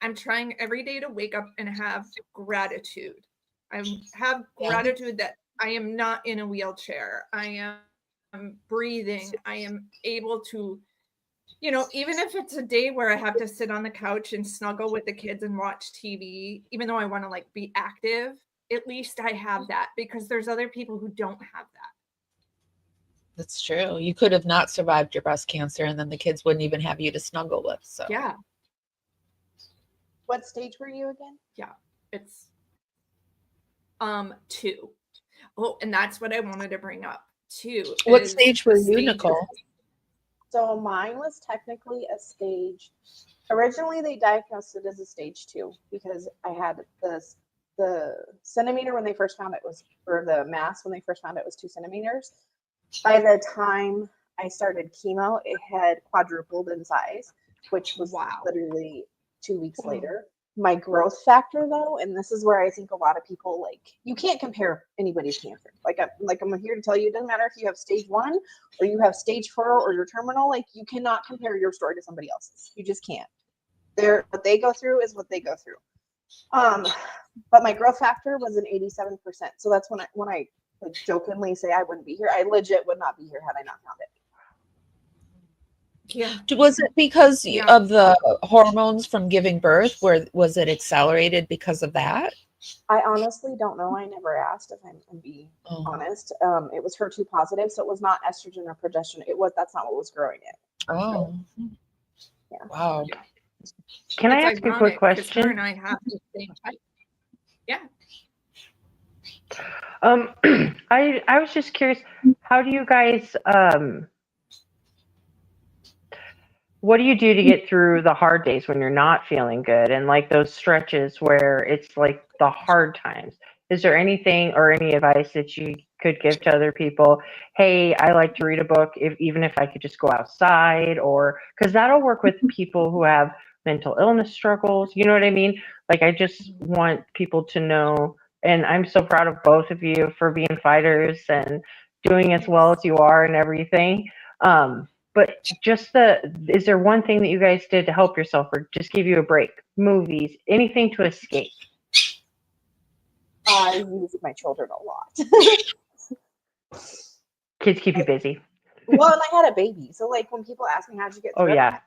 A: I'm trying every day to wake up and have gratitude. I have gratitude that I am not in a wheelchair. I am breathing. I am able to, even if it's a day where I have to sit on the couch and snuggle with the kids and watch TV, even though I want to like be active, at least I have that, because there's other people who don't have that.
B: that's true. You could have not survived your breast cancer, and then the kids wouldn't even have you to snuggle with. So
A: Yeah.
C: What stage were you again?
A: It's 2. Oh, and that's what I wanted to bring up too.
B: what
A: is
B: stage were
A: the
B: you,
A: stages.
B: Nicole?
C: So mine was technically a stage. Originally, they diagnosed it as a stage 2 because I had the centimeter when they first found it was, or the mass when they first found it was 2 centimeters. By the time I started chemo, it had quadrupled in size, which was
A: Wow.
C: literally 2 weeks later. My growth factor, though, and this is where I think a lot of people, like, you can't compare anybody's cancer. I'm here to tell you, it doesn't matter if you have stage 1 or you have stage 4 or you're terminal. Like, you cannot compare your story to somebody else's. You just can't. What they go through is what they go through. But my growth factor was an 87%. So that's when I like jokingly say I wouldn't be here. I legit would not be here had I not found it.
A: Yeah.
B: Was it because
A: Yeah.
B: of the hormones from giving birth? Where was it accelerated because of that?
C: I honestly don't know. I never asked, if I'm going to be honest. It was HER2 positive, so it was not estrogen or progesterone. That's not what was growing it.
B: Oh,
C: Yeah.
B: Wow.
D: Can I
A: It's
D: ask you a quick
A: ironic 'cause her
D: question?
A: and I have the same type. Yeah.
D: I was just curious, how do you guys what do you do to get through the hard days when you're not feeling good, and like those stretches where it's like the hard times? Is there anything or any advice that you could give to other people. Hey, I like to read a book, even if I could just go outside, or because that'll work with people who have mental illness struggles. You know what I mean? Like, I just want people to know, and I'm so proud of both of you for being fighters and doing as well as you are and everything. But is there one thing that you guys did to help yourself or just give you a break? Movies, anything to escape?
C: I use my children a lot.
D: Kids keep you busy.
C: Well, and I had a baby. So, like, when people ask me, how'd you get through it?
D: Yeah.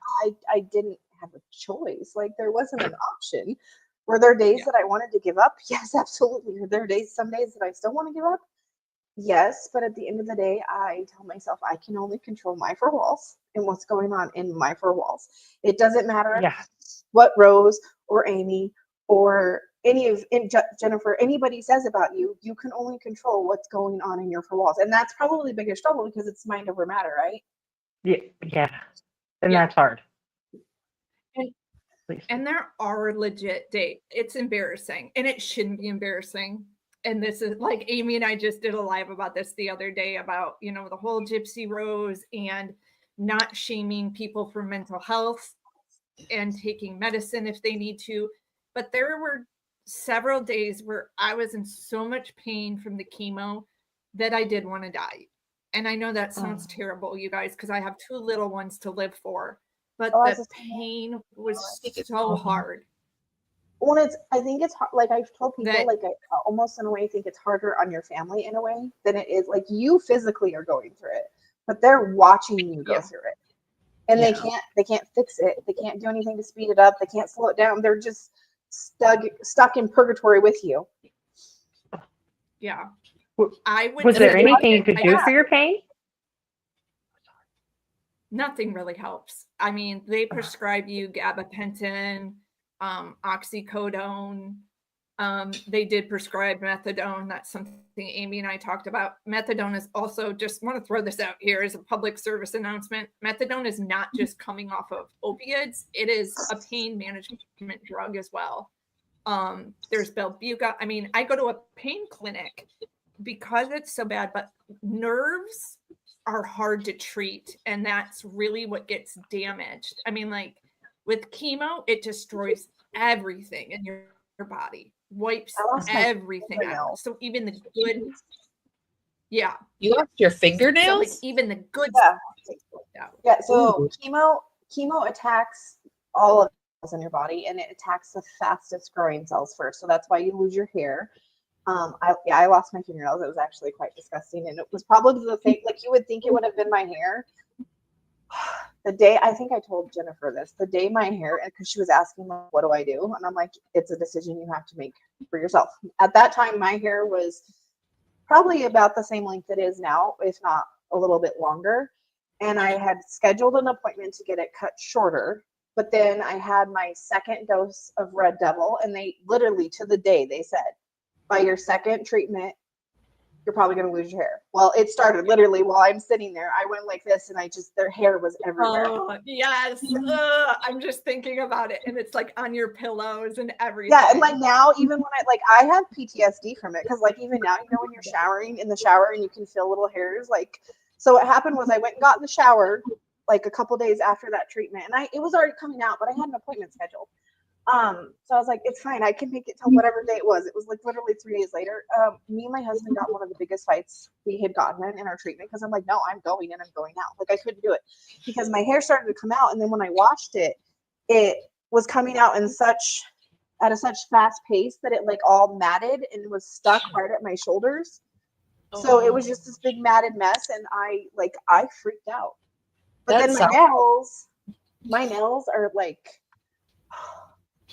C: I didn't have a choice. Like, there wasn't an option. Were there days that I wanted to give up? Yes, absolutely. Were there some days that I still want to give up? Yes, but at the end of the day, I tell myself I can only control my four walls and what's going on in my four walls. It doesn't matter what Rose or Amy or Jennifer, anybody says about you. You can only control what's going on in your four walls. And that's probably the biggest trouble because it's mind over matter, right?
D: Yeah. And that's hard.
A: And there are legit days. It's embarrassing, and it shouldn't be embarrassing. And this is like Amy and I just did a live about this the other day about, you know, the whole Gypsy Rose and not shaming people for mental health and taking medicine if they need to. But there were several days where I was in so much pain from the chemo that I did want to die. And I know that sounds terrible, you guys, because I have 2 little ones to live for. But the pain was so hard.
C: Well, I think it's hard. Like, I've told people, I almost in a way think it's harder on your family in a way than it is. Like, you physically are going through it, but they're watching you go through it, and they can't fix it. They can't do anything to speed it up. They can't slow it down. They're just stuck in purgatory with you.
A: Yeah.
D: Was there anything you could do for your pain?
A: Nothing really helps. I mean, they prescribe you gabapentin, oxycodone. They did prescribe methadone. That's something Amy and I talked about. Methadone is also, just want to throw this out here as a public service announcement. Methadone is not just coming off of opiates. It is a pain management drug as well. There's Belbuca. I mean, I go to a pain clinic because it's so bad, but nerves are hard to treat. And that's really what gets damaged. I mean, like with chemo, it destroys everything in your body, wipes everything out. So even the good,
B: you lost your fingernails?
A: So like even the good
C: stuff. Yeah. So chemo attacks all of the cells in your body, and it attacks the fastest growing cells first. So that's why you lose your hair. I lost my fingernails. It was actually quite disgusting, and it was probably the thing. Like, you would think it would have been my hair. The day, I think I told Jennifer this, the day my hair, because she was asking, what do I do? And I'm like, it's a decision you have to make for yourself. At that time, my hair was probably about the same length it is now, if not a little bit longer. And I had scheduled an appointment to get it cut shorter. But then I had my second dose of Red Devil, and they literally, to the day, they said, by your second treatment, you're probably going to lose your hair. Well, it started literally while I'm sitting there. I went like this, and their hair was everywhere.
A: Oh, yes. I'm just thinking about it. And it's like on your pillows and everything.
C: Yeah. And like now, even when I have PTSD from it. Cause like even now, you know, when you're showering in the shower and you can feel little hairs, like, so what happened was I went and got in the shower like a couple days after that treatment, and it was already coming out, but I had an appointment scheduled. So I was like, it's fine. I can make it till whatever day it was. It was like literally 3 days later. Me and my husband got one of the biggest fights we had gotten in our treatment, because I'm like, no, I'm going and I'm going out. Like, I couldn't do it because my hair started to come out. And then when I washed it, it was coming out at a such fast pace that it like all matted and was stuck right at my shoulders. So it was just this big matted mess. And I freaked out. But then my nails are like,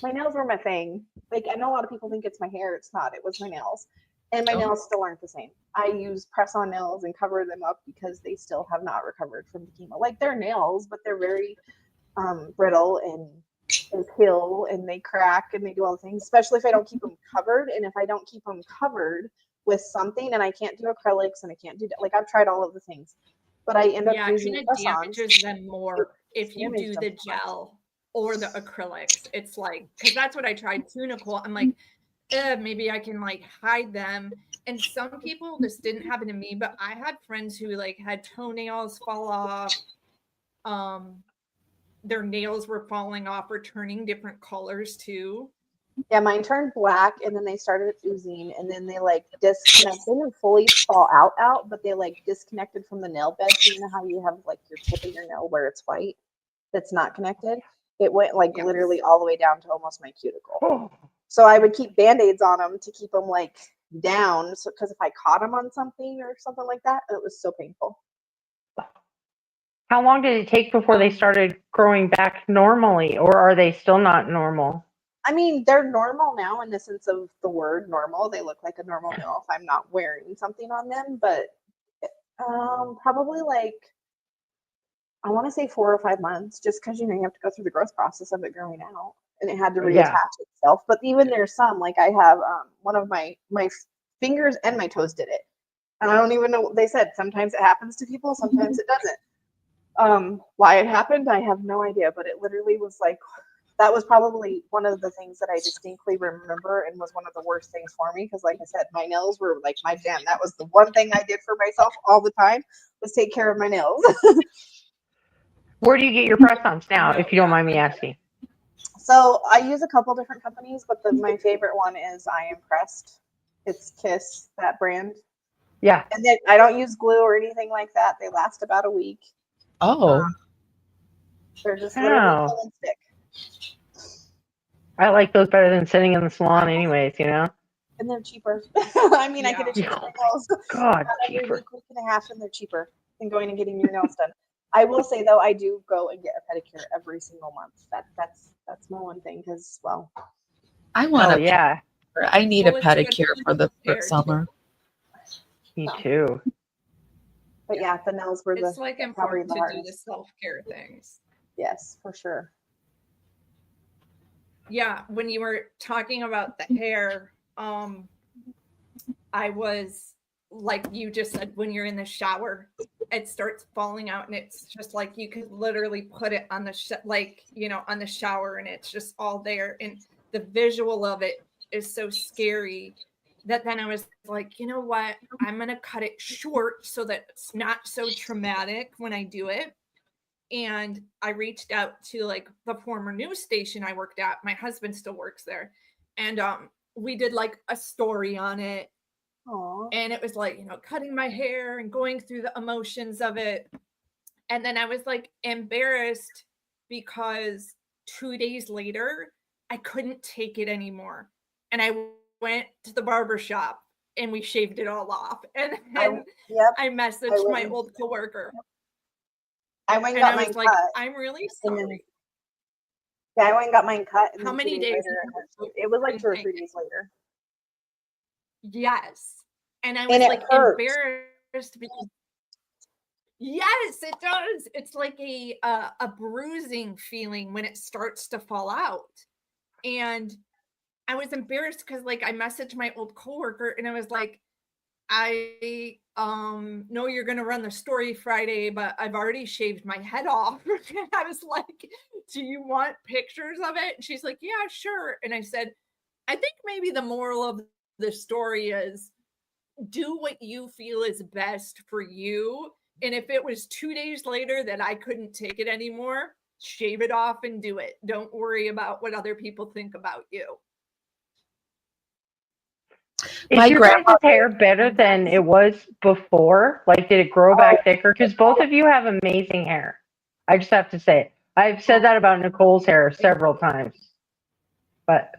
C: my nails were my thing. Like, I know a lot of people think it's my hair. It's not. It was my nails. And my nails still aren't the same. I use press-on nails and cover them up because they still have not recovered from the chemo. Like, they're nails, but they're very brittle and peel, and they crack and they do all the things, especially if I don't keep them covered. And if I don't keep them covered with something, and I can't do acrylics and I can't do, like, I've tried all of the things, but I end up using
A: it damages them more if you do the gel or the acrylics. It's like, because that's what I tried too, Nicole. I'm like, maybe I can like hide them. And some people, this didn't happen to me, but I had friends who like had toenails fall off. Their nails were falling off or turning different colors too.
C: Yeah, mine turned black and then they started oozing and then they like disconnected. They didn't fully fall out, but they like disconnected from the nail bed. So you know how you have like your tip of your nail where it's white that's not connected? It went like
A: Yes.
C: literally all the way down to almost my cuticle.
D: Oh,
C: So I would keep band-aids on them to keep them like down. So because if I caught them on something or something like that, it was so painful.
D: how long did it take before they started growing back normally, or are they still not normal?
C: I mean, they're normal now in the sense of the word normal. They look like a normal nail if I'm not wearing something on them, but probably like, I want to say 4 or 5 months, just because you have to go through the growth process of it growing out, and it had to reattach
D: Yeah.
C: itself. But even there's some, like I have one of my fingers and my toes did it, and I don't even know what they said. Sometimes it happens to people, sometimes it doesn't. Why it happened, I have no idea, but it literally was like, that was probably one of the things that I distinctly remember and was one of the worst things for me because, like I said, my nails were like my jam. That was the one thing I did for myself all the time was take care of my nails.
D: Where do you get your press-ons now, if you don't mind me asking?
C: So I use a couple different companies, but my favorite one is I Am Pressed. It's Kiss, that brand.
D: Yeah.
C: And then I don't use glue or anything like that. They last about a week.
B: Oh,
C: They're just literally
D: Oh.
C: glue and stick.
D: I like those better than sitting in the salon anyways, you know?
C: And they're cheaper. I mean, I
A: Yeah.
C: get it cheaper
D: Oh
C: for
D: my
C: nails.
D: God,
C: About every
D: cheaper.
C: week and a half, and they're cheaper than going and getting your nails done. I will say though, I do go and get a pedicure every single month. That's my one thing because, well,
B: I want
D: Oh
B: a
D: yeah,
B: pedicure. I need
A: Well,
B: a
A: it's good
B: pedicure
A: for
B: for the
A: hair, too.
B: summer.
D: me too.
C: but yeah, the nails were
A: It's like
C: probably
A: important
C: the
A: to do the
C: hardest.
A: self-care things.
C: Yes, for sure.
A: Yeah, when you were talking about the hair, I was like you just said, when you're in the shower, it starts falling out, and it's just like you could literally put it on the on the shower, and it's just all there. And the visual of it is so scary that then I was like, you know what? I'm gonna cut it short so that it's not so traumatic when I do it. And I reached out to like the former news station I worked at. My husband still works there, and we did like a story on it.
C: Aw.
A: And it was like, cutting my hair and going through the emotions of it. And then I was like embarrassed because 2 days later, I couldn't take it anymore. And I went to the barber shop and we shaved it all off. And then
C: Yep.
A: I messaged my old coworker.
C: I went and
A: And
C: got
A: I
C: mine
A: was like,
C: cut.
A: I'm really
C: And then,
A: sorry.
C: yeah, I went and got mine cut. And
A: How
C: then
A: many
C: 2 days
A: days?
C: later, it was like 2 or 3 days later.
A: Yes. And I was
C: And it
A: like
C: hurts.
A: embarrassed because yes, it does. It's like a bruising feeling when it starts to fall out. And I was embarrassed because like I messaged my old coworker and I was like, I know you're gonna run the story Friday, but I've already shaved my head off. And I was like, do you want pictures of it? And she's like, yeah, sure. And I said, I think maybe the moral of the story is do what you feel is best for you. And if it was 2 days later that I couldn't take it anymore, shave it off and do it. Don't worry about what other people think about you.
D: Is your guys' hair better than it was before? Like, did it grow back thicker? Because both of you have amazing hair. I just have to say it. I've said that about Nicole's hair several times. But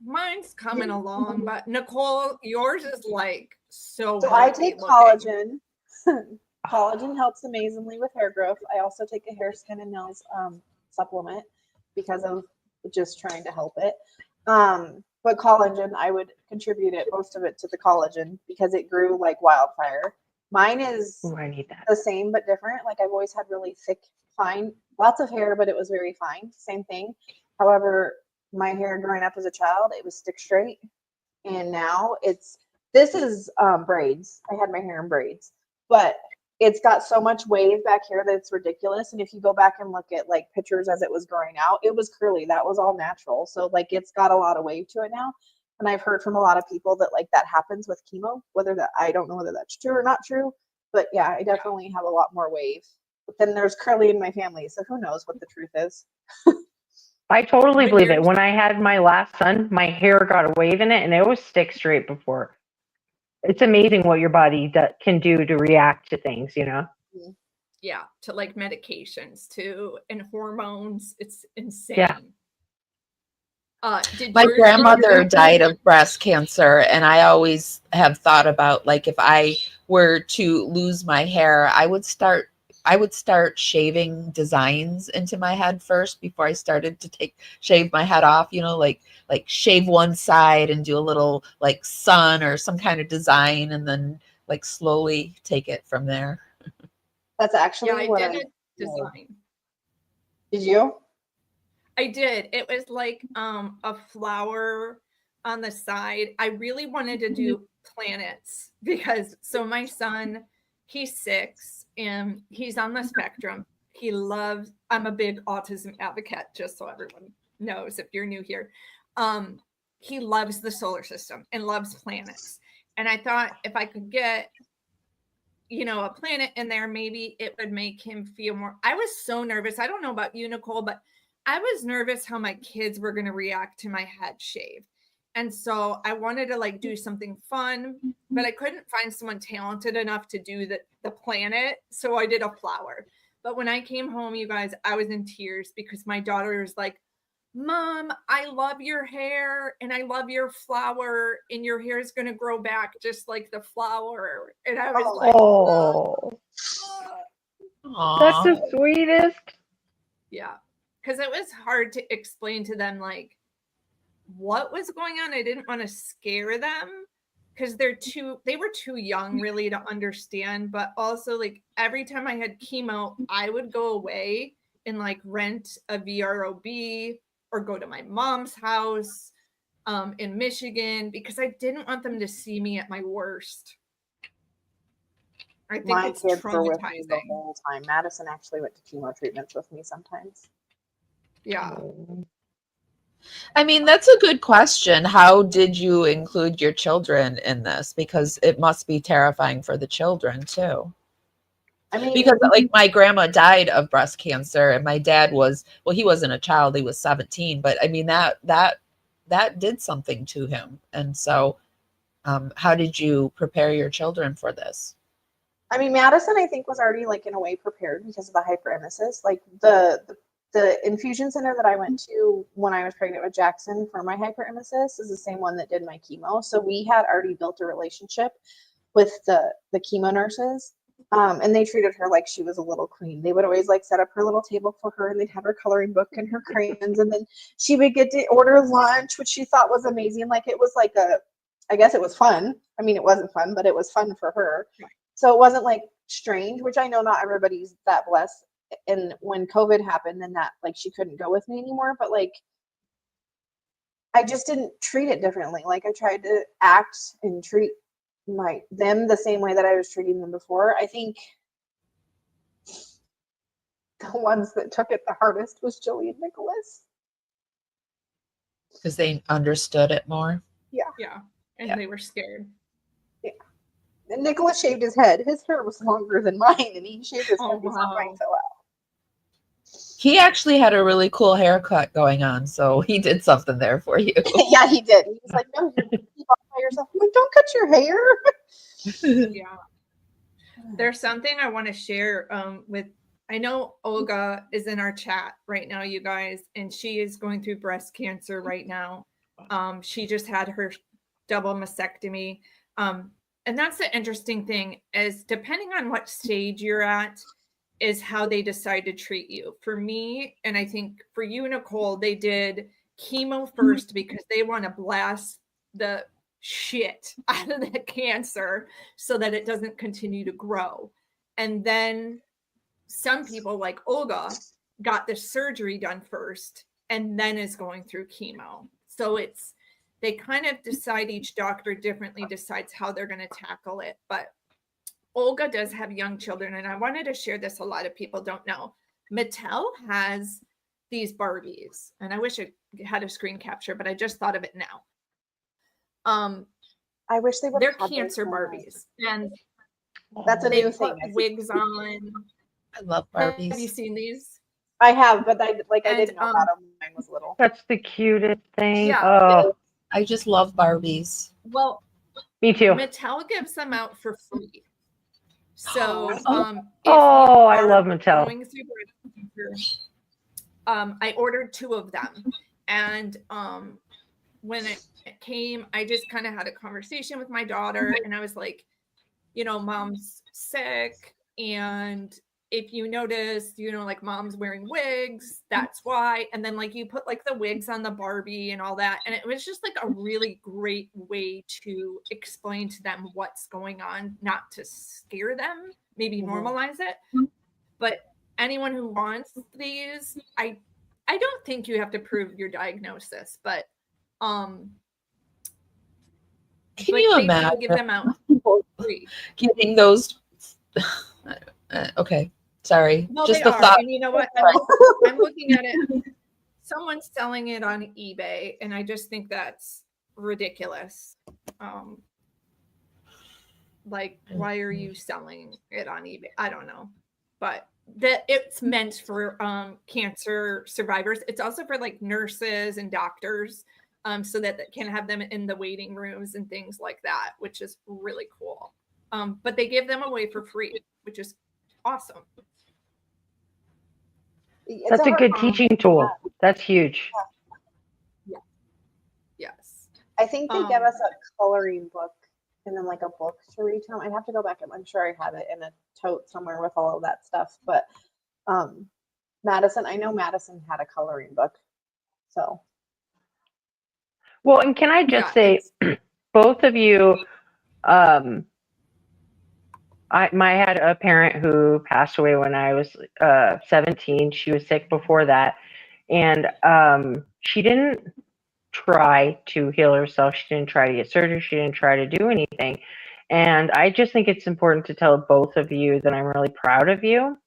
A: Mine's coming along, but Nicole, yours is like so
C: I
A: healthy
C: take
A: looking.
C: collagen. Collagen helps amazingly with hair growth. I also take a hair, skin, and nails supplement because of just trying to help it. But collagen, I would contribute most of it to the collagen because it grew like wildfire. Mine is
D: I need that.
C: the same but different. Like I've always had really thick, fine, lots of hair, but it was very fine. Same thing. However, my hair growing up as a child, it was stick straight, and now this is braids. I had my hair in braids, but it's got so much wave back here that it's ridiculous. And if you go back and look at like pictures as it was growing out, it was curly. That was all natural. So like it's got a lot of wave to it now. And I've heard from a lot of people that like that happens with chemo, whether that, I don't know whether that's true or not true, but yeah, I definitely have a lot more wave. But then there's curly in my family, so who knows what the truth is.
D: I totally
A: But
D: believe it.
A: yours-
D: When I had my last son, my hair got a wave in it, and it was stick straight before. It's amazing what your body can do to react to things, you know?
A: Yeah, to like medications too and hormones. It's insane.
D: Yeah.
A: Did
B: My
A: yours-
B: grandmother died of breast cancer, and I always have thought about, like, if I were to lose my hair, I would start shaving designs into my head first before I started to shave my head off, you know, like shave one side and do a little like sun or some kind of design, and then like slowly take it from there.
C: That's actually
A: Yeah, I
C: what
A: did
C: I
A: a design.
C: did. You?
A: I did. It was like a flower on the side. I really wanted to do planets because so my son, he's 6 and he's on the spectrum. He loves, I'm a big autism advocate, just so everyone knows if you're new here. He loves the solar system and loves planets. And I thought if I could get, you know, a planet in there, maybe it would make him feel more. I was so nervous. I don't know about you, Nicole, but I was nervous how my kids were going to react to my head shave. And so I wanted to like do something fun, but I couldn't find someone talented enough to do the planet. So I did a flower. But when I came home, you guys, I was in tears because my daughter was like, Mom, I love your hair and I love your flower, and your hair is going to grow back just like the flower. And I was like,
D: Oh, that's
B: Aww.
D: the sweetest.
A: yeah. Because it was hard to explain to them like what was going on. I didn't want to scare them because they were too young really to understand. But also like every time I had chemo, I would go away and like rent a VROB or go to my mom's house in Michigan because I didn't want them to see me at my worst. I think
C: My
A: it's
C: kids were with me the
A: traumatizing.
C: whole time. Madison actually went to chemo treatments with me sometimes.
A: Yeah.
B: I mean, that's a good question. How did you include your children in this? Because it must be terrifying for the children too.
C: I mean,
B: Because like my grandma died of breast cancer, and my dad was, well, he wasn't a child, he was 17, but I mean that did something to him. And so how did you prepare your children for this?
C: I mean, Madison, I think, was already like in a way prepared because of the hyperemesis. Like the infusion center that I went to when I was pregnant with Jackson for my hyperemesis is the same one that did my chemo. So we had already built a relationship with the chemo nurses. And they treated her like she was a little queen. They would always like set up her little table for her, and they'd have her coloring book and her crayons, and then she would get to order lunch, which she thought was amazing. Like it was like I guess it was fun. I mean, it wasn't fun, but it was fun for her. So it wasn't like strange, which I know not everybody's that blessed. And when COVID happened, then that like she couldn't go with me anymore. But like I just didn't treat it differently. Like I tried to act and treat them the same way that I was treating them before. I think the ones that took it the hardest was Joey and Nicholas.
B: Because they understood it more.
A: Yeah. And
B: Yeah.
A: they were scared.
C: And Nicholas shaved his head. His hair was longer than mine, and he shaved his head
A: Oh,
C: before mine
A: wow.
C: fell out.
B: He actually had a really cool haircut going on, so he did something there for you.
C: Yeah, he did. He was like, "No, you're keep on by yourself." I'm like, "Don't cut your hair."
A: Yeah. There's something I want to share with, I know Olga is in our chat right now, you guys, and she is going through breast cancer right now. She just had her double mastectomy. And that's the interesting thing is depending on what stage you're at is how they decide to treat you. For me, and I think for you, Nicole, they did chemo first because they want to blast the shit out of the cancer so that it doesn't continue to grow. And then some people like Olga got the surgery done first and then is going through chemo. So they kind of decide, each doctor differently decides how they're going to tackle it. But Olga does have young children, and I wanted to share this. A lot of people don't know. Mattel has these Barbies, and I wish I had a screen capture, but I just thought of it now.
C: I wish they would.
A: They're cancer Barbies, and
C: That's a
A: they
C: new
A: put
C: thing.
A: wigs on.
B: I love
A: Have you
B: Barbies.
A: seen these?
C: I have, but I
A: And,
C: didn't know about them when I was little.
D: That's the cutest thing.
A: Yeah.
D: Oh,
B: I just love Barbies.
A: Well,
D: me too.
A: Mattel gives them out for free. So,
B: Oh.
D: I love Mattel.
A: Going through breast cancer, I ordered 2 of them, and when it came, I just kind of had a conversation with my daughter, and I was like, you know, mom's sick, and if you notice, you know, like mom's wearing wigs, that's why. And then like you put like the wigs on the Barbie and all that. And it was just like a really great way to explain to them what's going on, not to scare them, maybe normalize it. But anyone who wants these, I don't think you have to prove your diagnosis, but
B: Can you
A: they
B: imagine
A: do give them out for free.
B: getting those? Okay, sorry.
A: No,
B: Just
A: they
B: the
A: are.
B: thought.
A: And you know what? I'm looking at it. Someone's selling it on eBay, and I just think that's ridiculous. Like, why are you selling it on eBay? I don't know, but it's meant for cancer survivors. It's also for like nurses and doctors, so that they can have them in the waiting rooms and things like that, which is really cool. But they give them away for free, which is awesome.
D: That's a good teaching tool. That's huge.
A: Yeah. Yes.
C: I think they give us a coloring book and then like a book to read to them. I'd have to go back. I'm sure I have it in a tote somewhere with all of that stuff. But Madison, I know Madison had a coloring book. So.
D: Well, and can I just say, both of you, I had a parent who passed away when I was 17. She was sick before that. And she didn't try to heal herself. She didn't try to get surgery. She didn't try to do anything. And I just think it's important to tell both of you that I'm really proud of you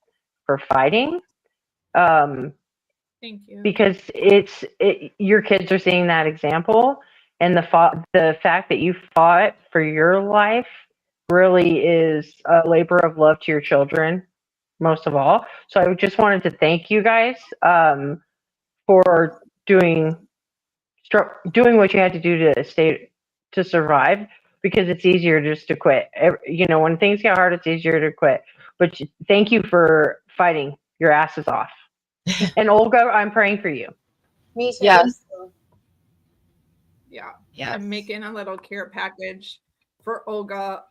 D: for fighting.
A: Thank you.
D: Because your kids are seeing that example, and the fact that you fought for your life really is a labor of love to your children, most of all. So I just wanted to thank you guys for doing what you had to do to survive, because it's easier just to quit. You know, when things get hard, it's easier to quit. But thank you for fighting your asses off. And Olga, I'm praying for you.
C: Me too.
B: Yes.
A: Yeah.
B: Yes.
A: I'm making a little care package for Olga.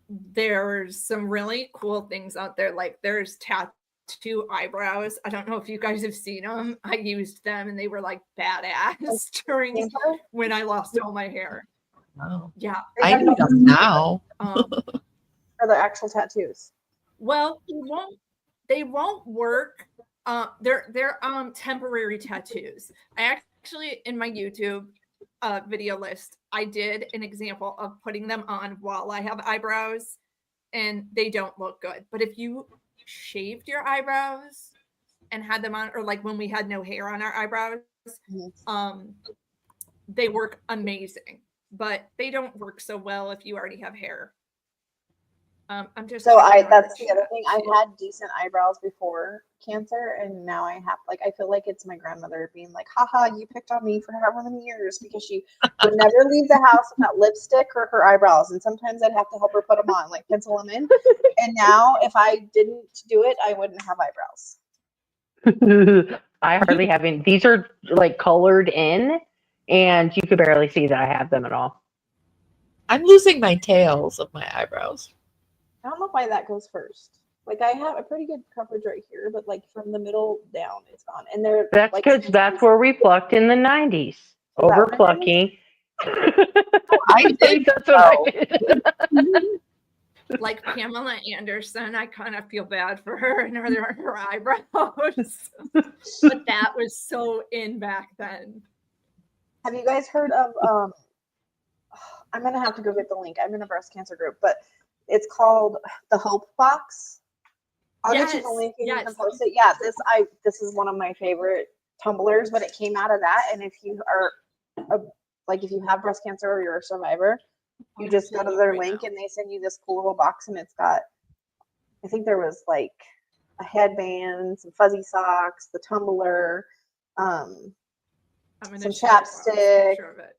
A: There's some really cool things out there. Like there's tattoo eyebrows. I don't know if you guys have seen them. I used them and they were like badass during when I lost all my hair.
B: Oh.
A: Yeah.
B: I need them now.
C: Or the actual tattoos.
A: Well, they won't work. They're temporary tattoos. I actually, in my YouTube video list, I did an example of putting them on while I have eyebrows, and they don't look good. But if you shaved your eyebrows and had them on, or like when we had no hair on our eyebrows, they work amazing. But they don't work so well if you already have hair. I'm just
C: that's the other thing. I had decent eyebrows before cancer, and now I have I feel like it's my grandmother being like, haha, you picked on me for however many years, because she would never leave the house without lipstick or her eyebrows, and sometimes I'd have to help her put them on, like pencil them in. And now if I didn't do it, I wouldn't have eyebrows.
D: I hardly have any. These are like colored in, and you could barely see that I have them at all.
B: I'm losing my tails of my eyebrows.
C: I don't know why that goes first. Like I have a pretty good coverage right here, but like from the middle down, it's gone. And
D: that's because that's where we plucked in the 90s. Over plucking.
B: I think that's what I did.
A: Like Pamela Anderson, I kind of feel bad for her and her eyebrows. But that was so in back then.
C: Have you guys heard of I'm gonna have to go get the link. I'm in a breast cancer group, but it's called the Hope Box. I'll get you the link and you can post it. Yeah, this is one of my favorite tumblers, but it came out of that. And if you are like if you have breast cancer or you're a survivor, you just go to their link and they send you this cool little box, and it's got, I think there was like a headband, some fuzzy socks, the tumbler,
A: I'm gonna
C: some
A: show you a
C: chapstick.
A: picture of it.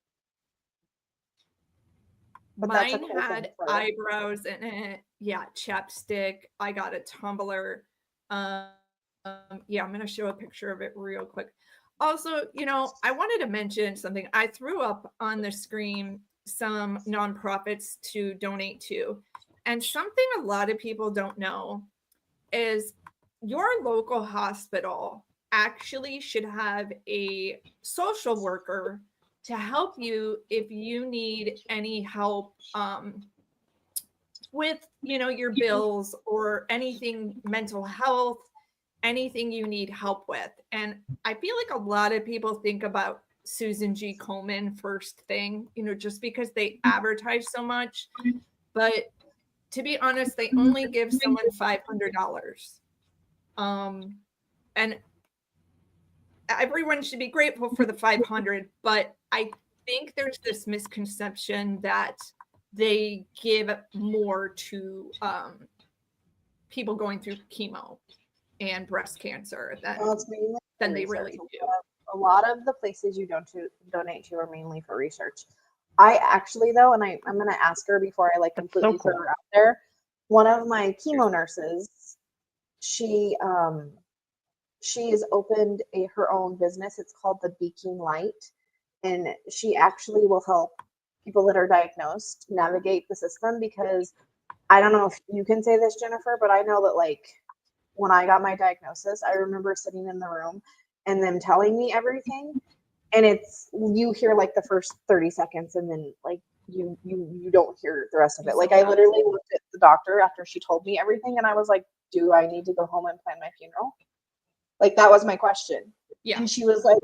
C: But that's a
A: Mine
C: cool thing
A: had
C: for-
A: eyebrows in it. Yeah, chapstick. I got a tumbler. Yeah, I'm gonna show a picture of it real quick. Also, you know, I wanted to mention something. I threw up on the screen some nonprofits to donate to. And something a lot of people don't know is your local hospital actually should have a social worker to help you if you need any help with, you know, your bills or anything, mental health, anything you need help with. And I feel like a lot of people think about Susan G. Komen first thing, you know, just because they advertise so much. But to be honest, they only give someone $500. And everyone should be grateful for the 500, but I think there's this misconception that they give more to people going through chemo and breast cancer than they really do.
C: A lot of the places you donate to are mainly for research. I actually, though, and I'm going to ask her before I like completely throw her out there. One of my chemo nurses, she has opened her own business. It's called the Beacon Light, and she actually will help people that are diagnosed navigate the system, because I don't know if you can say this, Jennifer, but I know that like when I got my diagnosis, I remember sitting in the room and them telling me everything, and it's, you hear like the first 30 seconds and then like you don't hear the rest of it. Like I literally looked at the doctor after she told me everything and I was like, do I need to go home and plan my funeral? Like that was my question.
A: Yeah.
C: And she was like,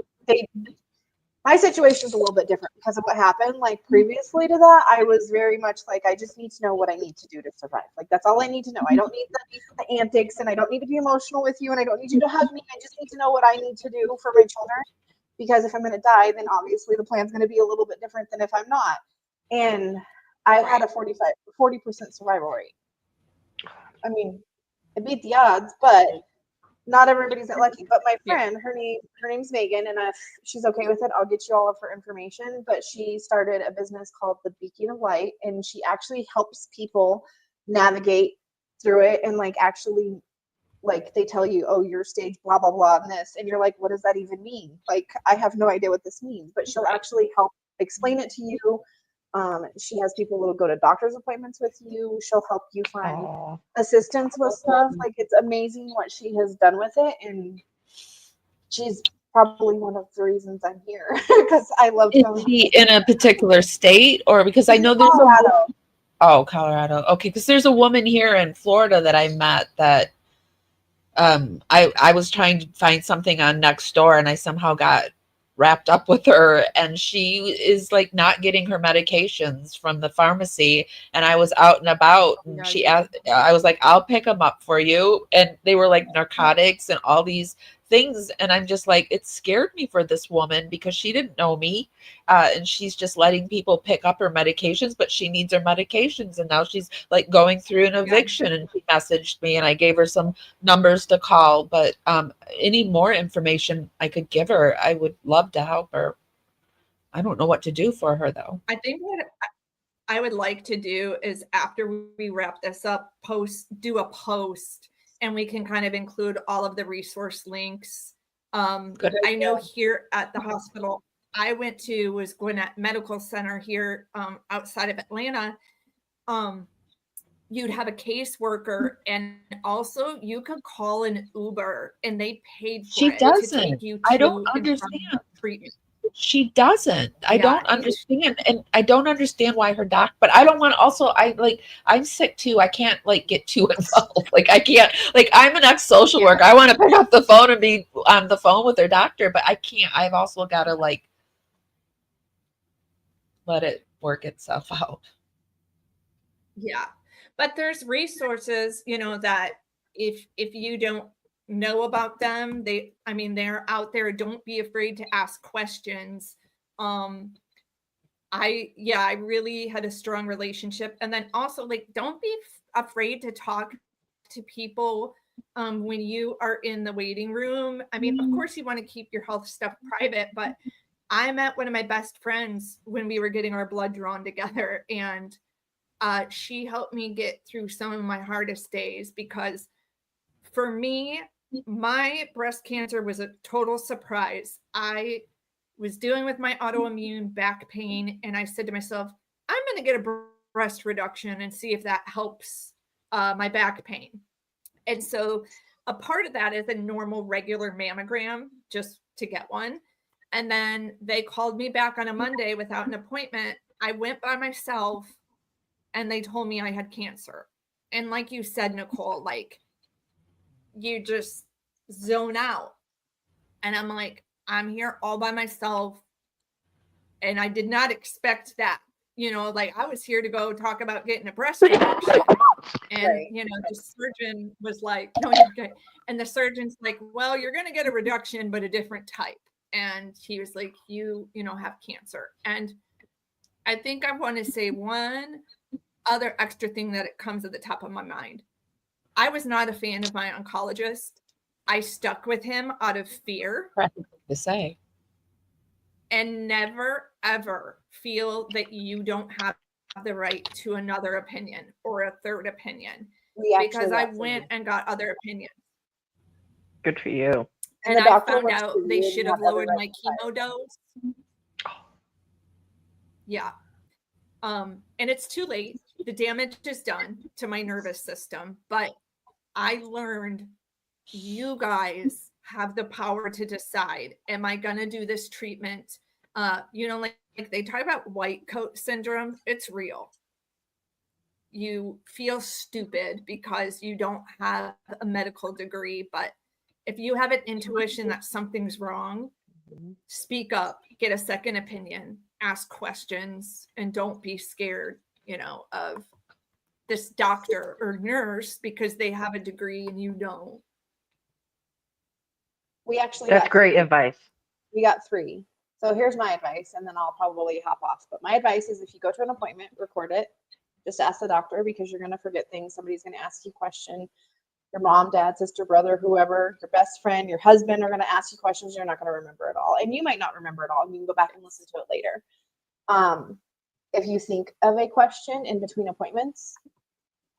C: my situation is a little bit different because of what happened. Like previously to that, I was very much like, I just need to know what I need to do to survive. Like that's all I need to know. I don't need the antics, and I don't need to be emotional with you, and I don't need you to hug me. I just need to know what I need to do for my children. Because if I'm going to die, then obviously the plan's going to be a little bit different than if I'm not. And I had a 40% survival rate. I mean, I beat the odds, but not everybody's that lucky. But my friend, her name's Megan, and if she's okay with it, I'll get you all of her information. But she started a business called the Beacon of Light, and she actually helps people navigate through it, and like actually, like they tell you, oh, your stage blah blah blah and this, and you're like, what does that even mean? Like I have no idea what this means, but she'll actually help explain it to you. She has people who will go to doctor's appointments with you. She'll help you find assistance with stuff. Like it's amazing what she has done with it, and she's probably one of the reasons I'm here because I love.
B: Is she in a particular state, or because I know there's
C: Colorado.
B: Colorado. Okay, because there's a woman here in Florida that I met that I was trying to find something on Nextdoor, and I somehow got wrapped up with her, and she is like not getting her medications from the pharmacy, and I was out and about, and she asked, I was like, I'll pick them up for you, and they were like narcotics and all these things, and I'm just like, it scared me for this woman because she didn't know me, and she's just letting people pick up her medications, but she needs her medications, and now she's like going through an eviction, and she messaged me, and I gave her some numbers to call, but any more information I could give her, I would love to help her. I don't know what to do for her though.
A: I think what I would like to do is after we wrap this up, do a post, and we can kind of include all of the resource links. I know here at the hospital I went to was Gwinnett Medical Center here outside of Atlanta. You'd have a caseworker, and also you could call an Uber, and they paid for
B: She
A: it
B: doesn't.
A: to take you to
B: I don't understand.
A: treatment.
B: She doesn't. I
A: Yeah,
B: don't understand, and I don't understand why her doc. But I don't want. Also, I'm sick too. I can't like get too involved. Like I can't. Like I'm an ex-social worker. I want to pick up the phone and be on the phone with her doctor, but I can't. I've also got to like let it work itself out.
A: Yeah, but there's resources, you know, that if you don't know about them, they're out there. Don't be afraid to ask questions. I really had a strong relationship. And then also, like, don't be afraid to talk to people when you are in the waiting room. I mean, of course, you want to keep your health stuff private, but I met one of my best friends when we were getting our blood drawn together, and she helped me get through some of my hardest days, because for me, my breast cancer was a total surprise. I was dealing with my autoimmune back pain, and I said to myself, I'm going to get a breast reduction and see if that helps my back pain. And so a part of that is a normal regular mammogram, just to get one. And then they called me back on a Monday without an appointment. I went by myself, and they told me I had cancer. And like you said, Nicole, like, you just zone out. And I'm like, I'm here all by myself. And I did not expect that. You know, like, I was here to go talk about getting a breast reduction. And,
C: Right.
A: you know, the surgeon was like, no, you're good. And the surgeon's like, well, you're going to get a reduction, but a different type. And he was like, you know, have cancer. And I think I want to say one other extra thing that it comes at the top of my mind. I was not a fan of my oncologist. I stuck with him out of fear.
B: To say.
A: And never, ever feel that you don't have the right to another opinion or a third opinion. Because I went and got other opinions.
D: Good for you.
A: And I found out they should have lowered my chemo dose. Yeah. And it's too late. The damage is done to my nervous system. But I learned you guys have the power to decide, am I going to do this treatment? You know, like they talk about white coat syndrome. It's real. You feel stupid because you don't have a medical degree, but if you have an intuition that something's wrong, speak up, get a second opinion, ask questions, and don't be scared, you know, of this doctor or nurse because they have a degree and you don't.
C: We actually
D: That's great advice.
C: We got 3. So here's my advice, and then I'll probably hop off. But my advice is, if you go to an appointment, record it. Just ask the doctor, because you're going to forget things. Somebody's going to ask you a question. Your mom, dad, sister, brother, whoever, your best friend, your husband are going to ask you questions. You're not going to remember it all. And you might not remember it all. And you can go back and listen to it later. If you think of a question in between appointments,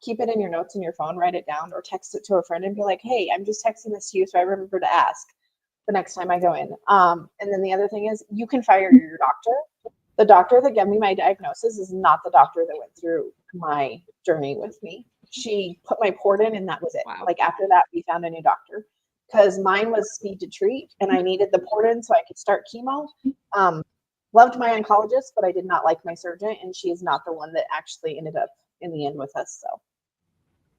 C: keep it in your notes in your phone, write it down, or text it to a friend and be like, hey, I'm just texting this to you so I remember to ask the next time I go in. And then the other thing is, you can fire your doctor. The doctor that gave me my diagnosis is not the doctor that went through my journey with me. She put my port in and that was it.
A: Wow.
C: Like, after that, we found a new doctor, because mine was speed to treat and I needed the port in so I could start chemo. Loved my oncologist, but I did not like my surgeon, and she is not the one that actually ended up in the end with us. So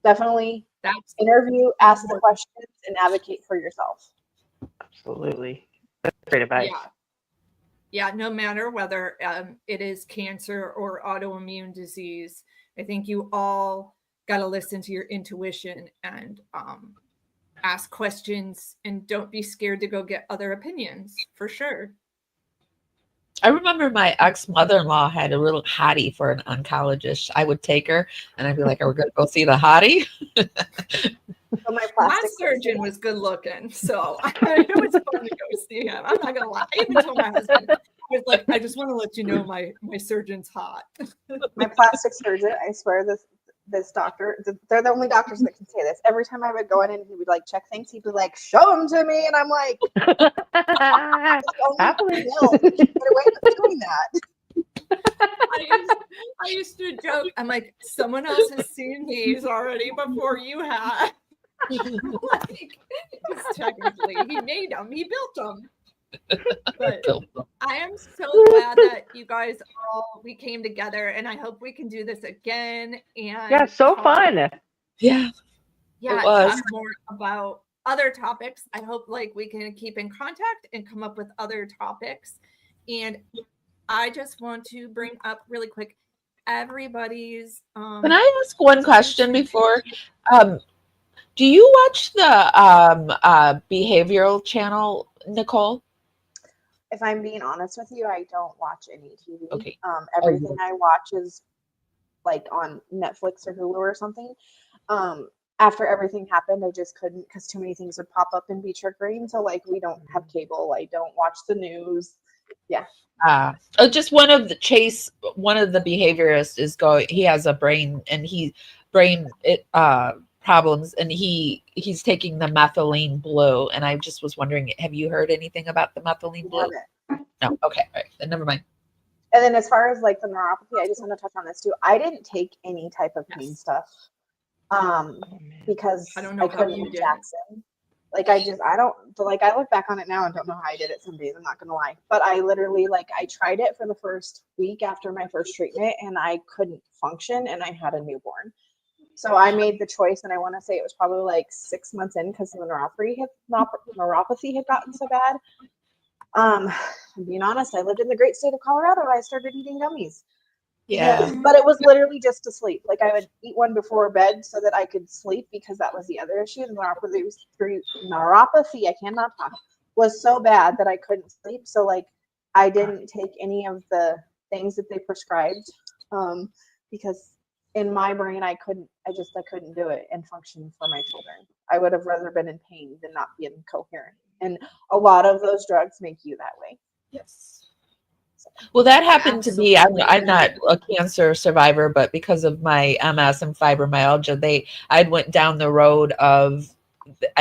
C: definitely interview, ask the questions, and advocate for yourself.
D: Absolutely. That's great advice.
A: Yeah, no matter whether it is cancer or autoimmune disease, I think you all got to listen to your intuition and ask questions, and don't be scared to go get other opinions, for sure.
B: I remember my ex-mother-in-law had a little hottie for an oncologist. I would take her and I'd be like, are we going to go see the hottie?
C: So
A: my surgeon was good looking, so it was fun to go see him. I'm not going to lie. I even told my husband, I was like, I just want to let you know my surgeon's hot.
C: My plastic surgeon, I swear, this doctor, they're the only doctors that can say this. Every time I would go in and he would like check things, he'd be like, show them to me. And I'm like,
D: Happily.
C: no, get away with doing that.
A: I used to joke, I'm like, someone else has seen these already before you have. Like, technically, he made them, he built them. But I am so glad that you guys we came together, and I hope we can do this again. And
D: yeah, so fun.
A: Yeah,
B: it was.
A: talk more about other topics. I hope like we can keep in contact and come up with other topics. And I just want to bring up really quick everybody's.
B: Can I ask one question before? Do you watch the behavioral channel, Nicole?
C: if I'm being honest with you, I don't watch any TV.
B: Okay.
C: Everything I watch is like on Netflix or Hulu or something. After everything happened, I just couldn't because too many things would pop up and be triggering. So like we don't have cable. I don't watch the news. Yeah.
B: Just one of the behaviorists is going. He has a brain problems, and he's taking the methylene blue. And I just was wondering, have you heard anything about the methylene blue? No. Okay. All right. Then never mind.
C: And then as far as like the neuropathy, I just want to touch on this too. I didn't take any type of pain stuff. Because
A: I don't know
C: I couldn't
A: how you
C: with
A: did.
C: Jackson. Like I look back on it now and don't know how I did it some days, I'm not gonna lie. But I literally I tried it for the first week after my first treatment and I couldn't function and I had a newborn. So I made the choice, and I want to say it was probably like 6 months in because the neuropathy had gotten so bad. Being honest, I lived in the great state of Colorado. I started eating gummies.
B: Yeah.
C: But it was literally just to sleep. Like I would eat one before bed so that I could sleep because that was the other issue. The neuropathy, I cannot talk, was so bad that I couldn't sleep. So like I didn't take any of the things that they prescribed because in my brain I couldn't do it and function for my children. I would have rather been in pain than not be incoherent. And a lot of those drugs make you that way.
B: Yes. Well, that happened to me. I'm
A: Absolutely.
B: not a cancer survivor, but because of my MS and fibromyalgia, I went down the road of,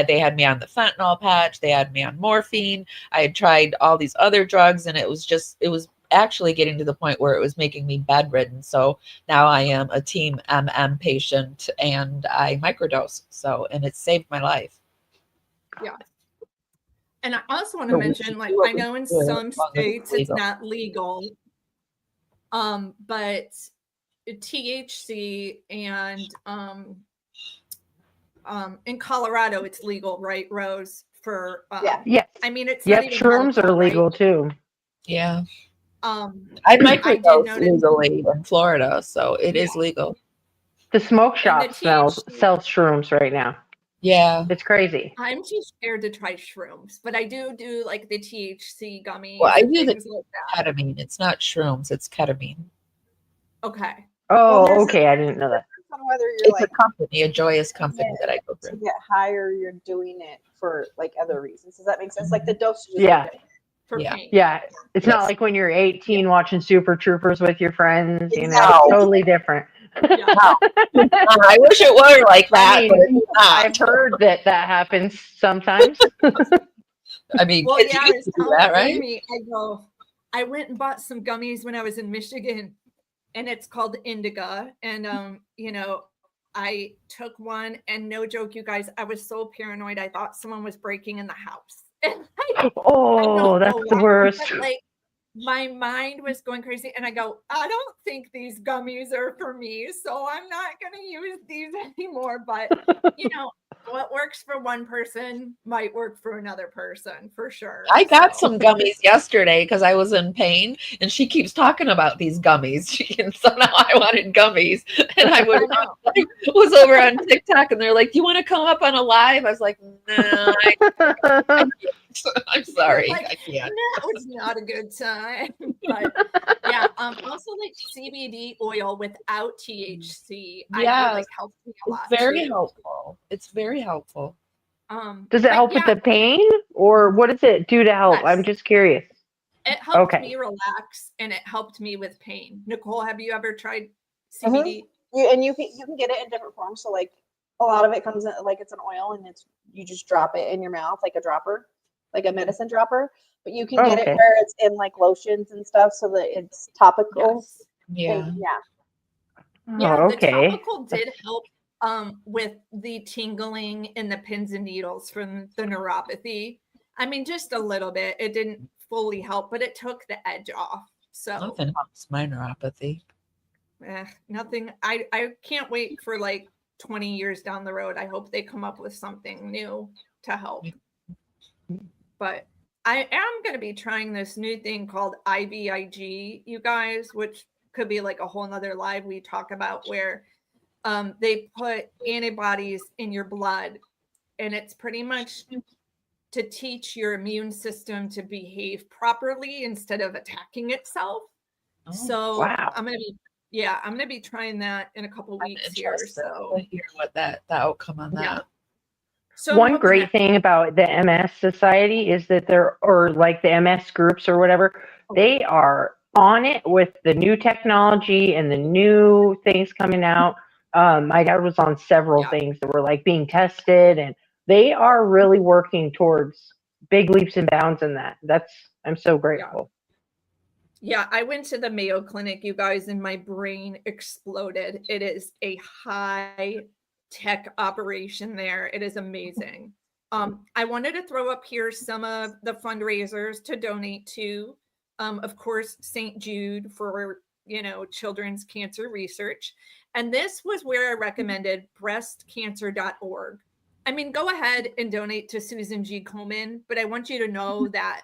B: they had me on the fentanyl patch, they had me on morphine. I had tried all these other drugs, and it was actually getting to the point where it was making me bedridden. So now I am a team patient, and I microdose. And it saved my life.
A: Yeah. And I also want to mention, like, I know in some states it's not legal, but THC and in Colorado it's legal, right, Rose? For
D: yes.
A: I mean, it's
D: Yep,
A: not even
D: shrooms
A: medical,
D: are legal
A: right?
D: too.
B: Yeah.
A: I
B: microdose
A: did notice
B: legally in Florida, so it is legal.
D: The smoke shop
A: the
D: sells
A: THC
D: shrooms right now.
B: Yeah.
D: It's crazy.
A: I'm too scared to try shrooms, but I do like the THC gummies.
B: Well, I
A: and
B: do the
A: things like that.
B: ketamine. It's not shrooms, it's ketamine.
A: Okay.
D: Oh, okay. I didn't know that.
C: On whether you're
B: It's a company, a joyous company that I go
C: to
B: through.
C: get high or you're doing it for like other reasons. Does that make sense? Like the dosages
D: Yeah.
C: are different.
A: For
B: Yeah.
A: pain.
D: Yeah. It's not like when you're 18 watching Super Troopers with your friends, you know,
C: Exactly.
D: totally different.
A: Yeah.
B: I wish it were like that, but it's not.
D: I've heard that happens sometimes.
B: I mean,
A: Well,
B: kids
A: yeah, I
B: used
A: was
B: to do
A: telling
B: that, right?
A: Amy, I went and bought some gummies when I was in Michigan, and it's called Indica. And you know, I took one, and no joke, you guys, I was so paranoid. I thought someone was breaking in the house. And
D: Oh, that's the worst.
A: But, like, my mind was going crazy, and I go, I don't think these gummies are for me, so I'm not going to use these anymore. But you know, what works for one person might work for another person, for sure.
B: I got some gummies yesterday because I was in pain, and she keeps talking about these gummies. And so now I wanted gummies, and I was over on TikTok, and they're like, "Do you want to come up on a live?" I was like, "No, I'm sorry,
A: Like,
B: I can't."
A: That was not a good time. But yeah, also like CBD oil without THC, I feel like helps me a lot.
B: It's very
A: too.
B: helpful. It's very helpful.
D: Does it help with the pain, or what does it do to help?
A: Yes.
D: I'm just curious.
A: It helped me relax, and it helped me with pain. Nicole, have you ever tried CBD?
C: You can get it in different forms. So like a lot of it comes in like it's an oil, and you just drop it in your mouth like a dropper, like a medicine dropper. But you can get it where it's in like lotions and stuff, so that it's topical.
B: Yes.
A: Yeah. The topical did help with the tingling and the pins and needles from the neuropathy. I mean, just a little bit. It didn't fully help, but it took the edge off. So
B: nothing helps my neuropathy.
A: Nothing. I can't wait for like 20 years down the road. I hope they come up with something new to help. But I am going to be trying this new thing called IVIG, you guys, which could be like a whole nother live we talk about, where they put antibodies in your blood, and it's pretty much to teach your immune system to behave properly instead of attacking itself.
B: Oh,
A: So
D: wow.
A: I'm gonna be trying that in a couple
B: I'm
A: weeks here.
B: interested
A: So
B: to hear what the outcome on that.
A: yeah. So I'm
D: One
A: hoping
D: great
A: that-
D: thing about the MS Society is that or like the MS groups or whatever, they are on it with the new technology and the new things coming out. My dad was on several
A: Yeah.
D: things that were like being tested, and they are really working towards big leaps and bounds in that. I'm so grateful.
A: Yeah, I went to the Mayo Clinic, you guys, and my brain exploded. It is a high tech operation there. It is amazing. I wanted to throw up here some of the fundraisers to donate to. Of course, St. Jude for, children's cancer research. And this was where I recommended breastcancer.org. I mean, go ahead and donate to Susan G. Komen, but I want you to know that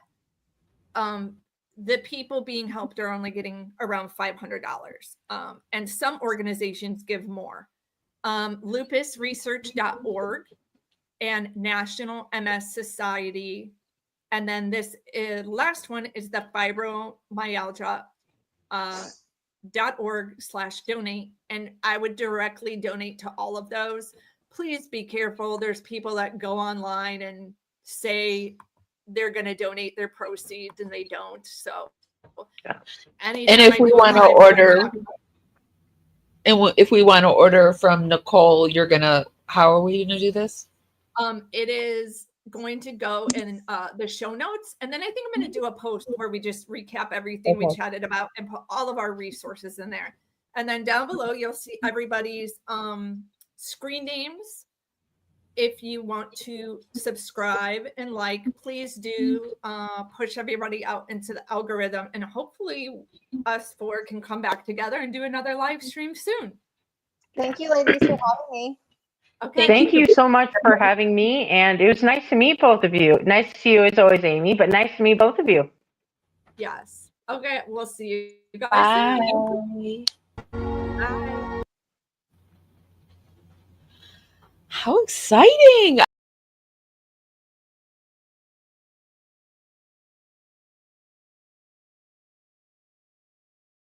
A: the people being helped are only getting around $500. And some organizations give more. Lupusresearch.org and National MS Society. And then this last one is the fibromyalgia.org/donate. And I would directly donate to all of those. Please be careful. There's people that go online and say they're going to donate their proceeds and they don't. So,
B: And if we want to order, if we want to order from Nicole, how are we gonna do this?
A: It is going to go in the show notes, and then I think I'm going to do a post where we just recap everything we chatted about and put all of our resources in there. And then down below, you'll see everybody's screen names. If you want to subscribe and please do push everybody out into the algorithm, and hopefully us four can come back together and do another live stream soon.
C: Thank you, ladies, for having me.
A: Okay.
D: Thank you so much for having me, and it was nice to meet both of you. Nice to see you as always, Amy, but nice to meet both of you.
A: Yes. Okay. We'll see you guys
B: Bye.
A: soon. Bye.
B: How exciting!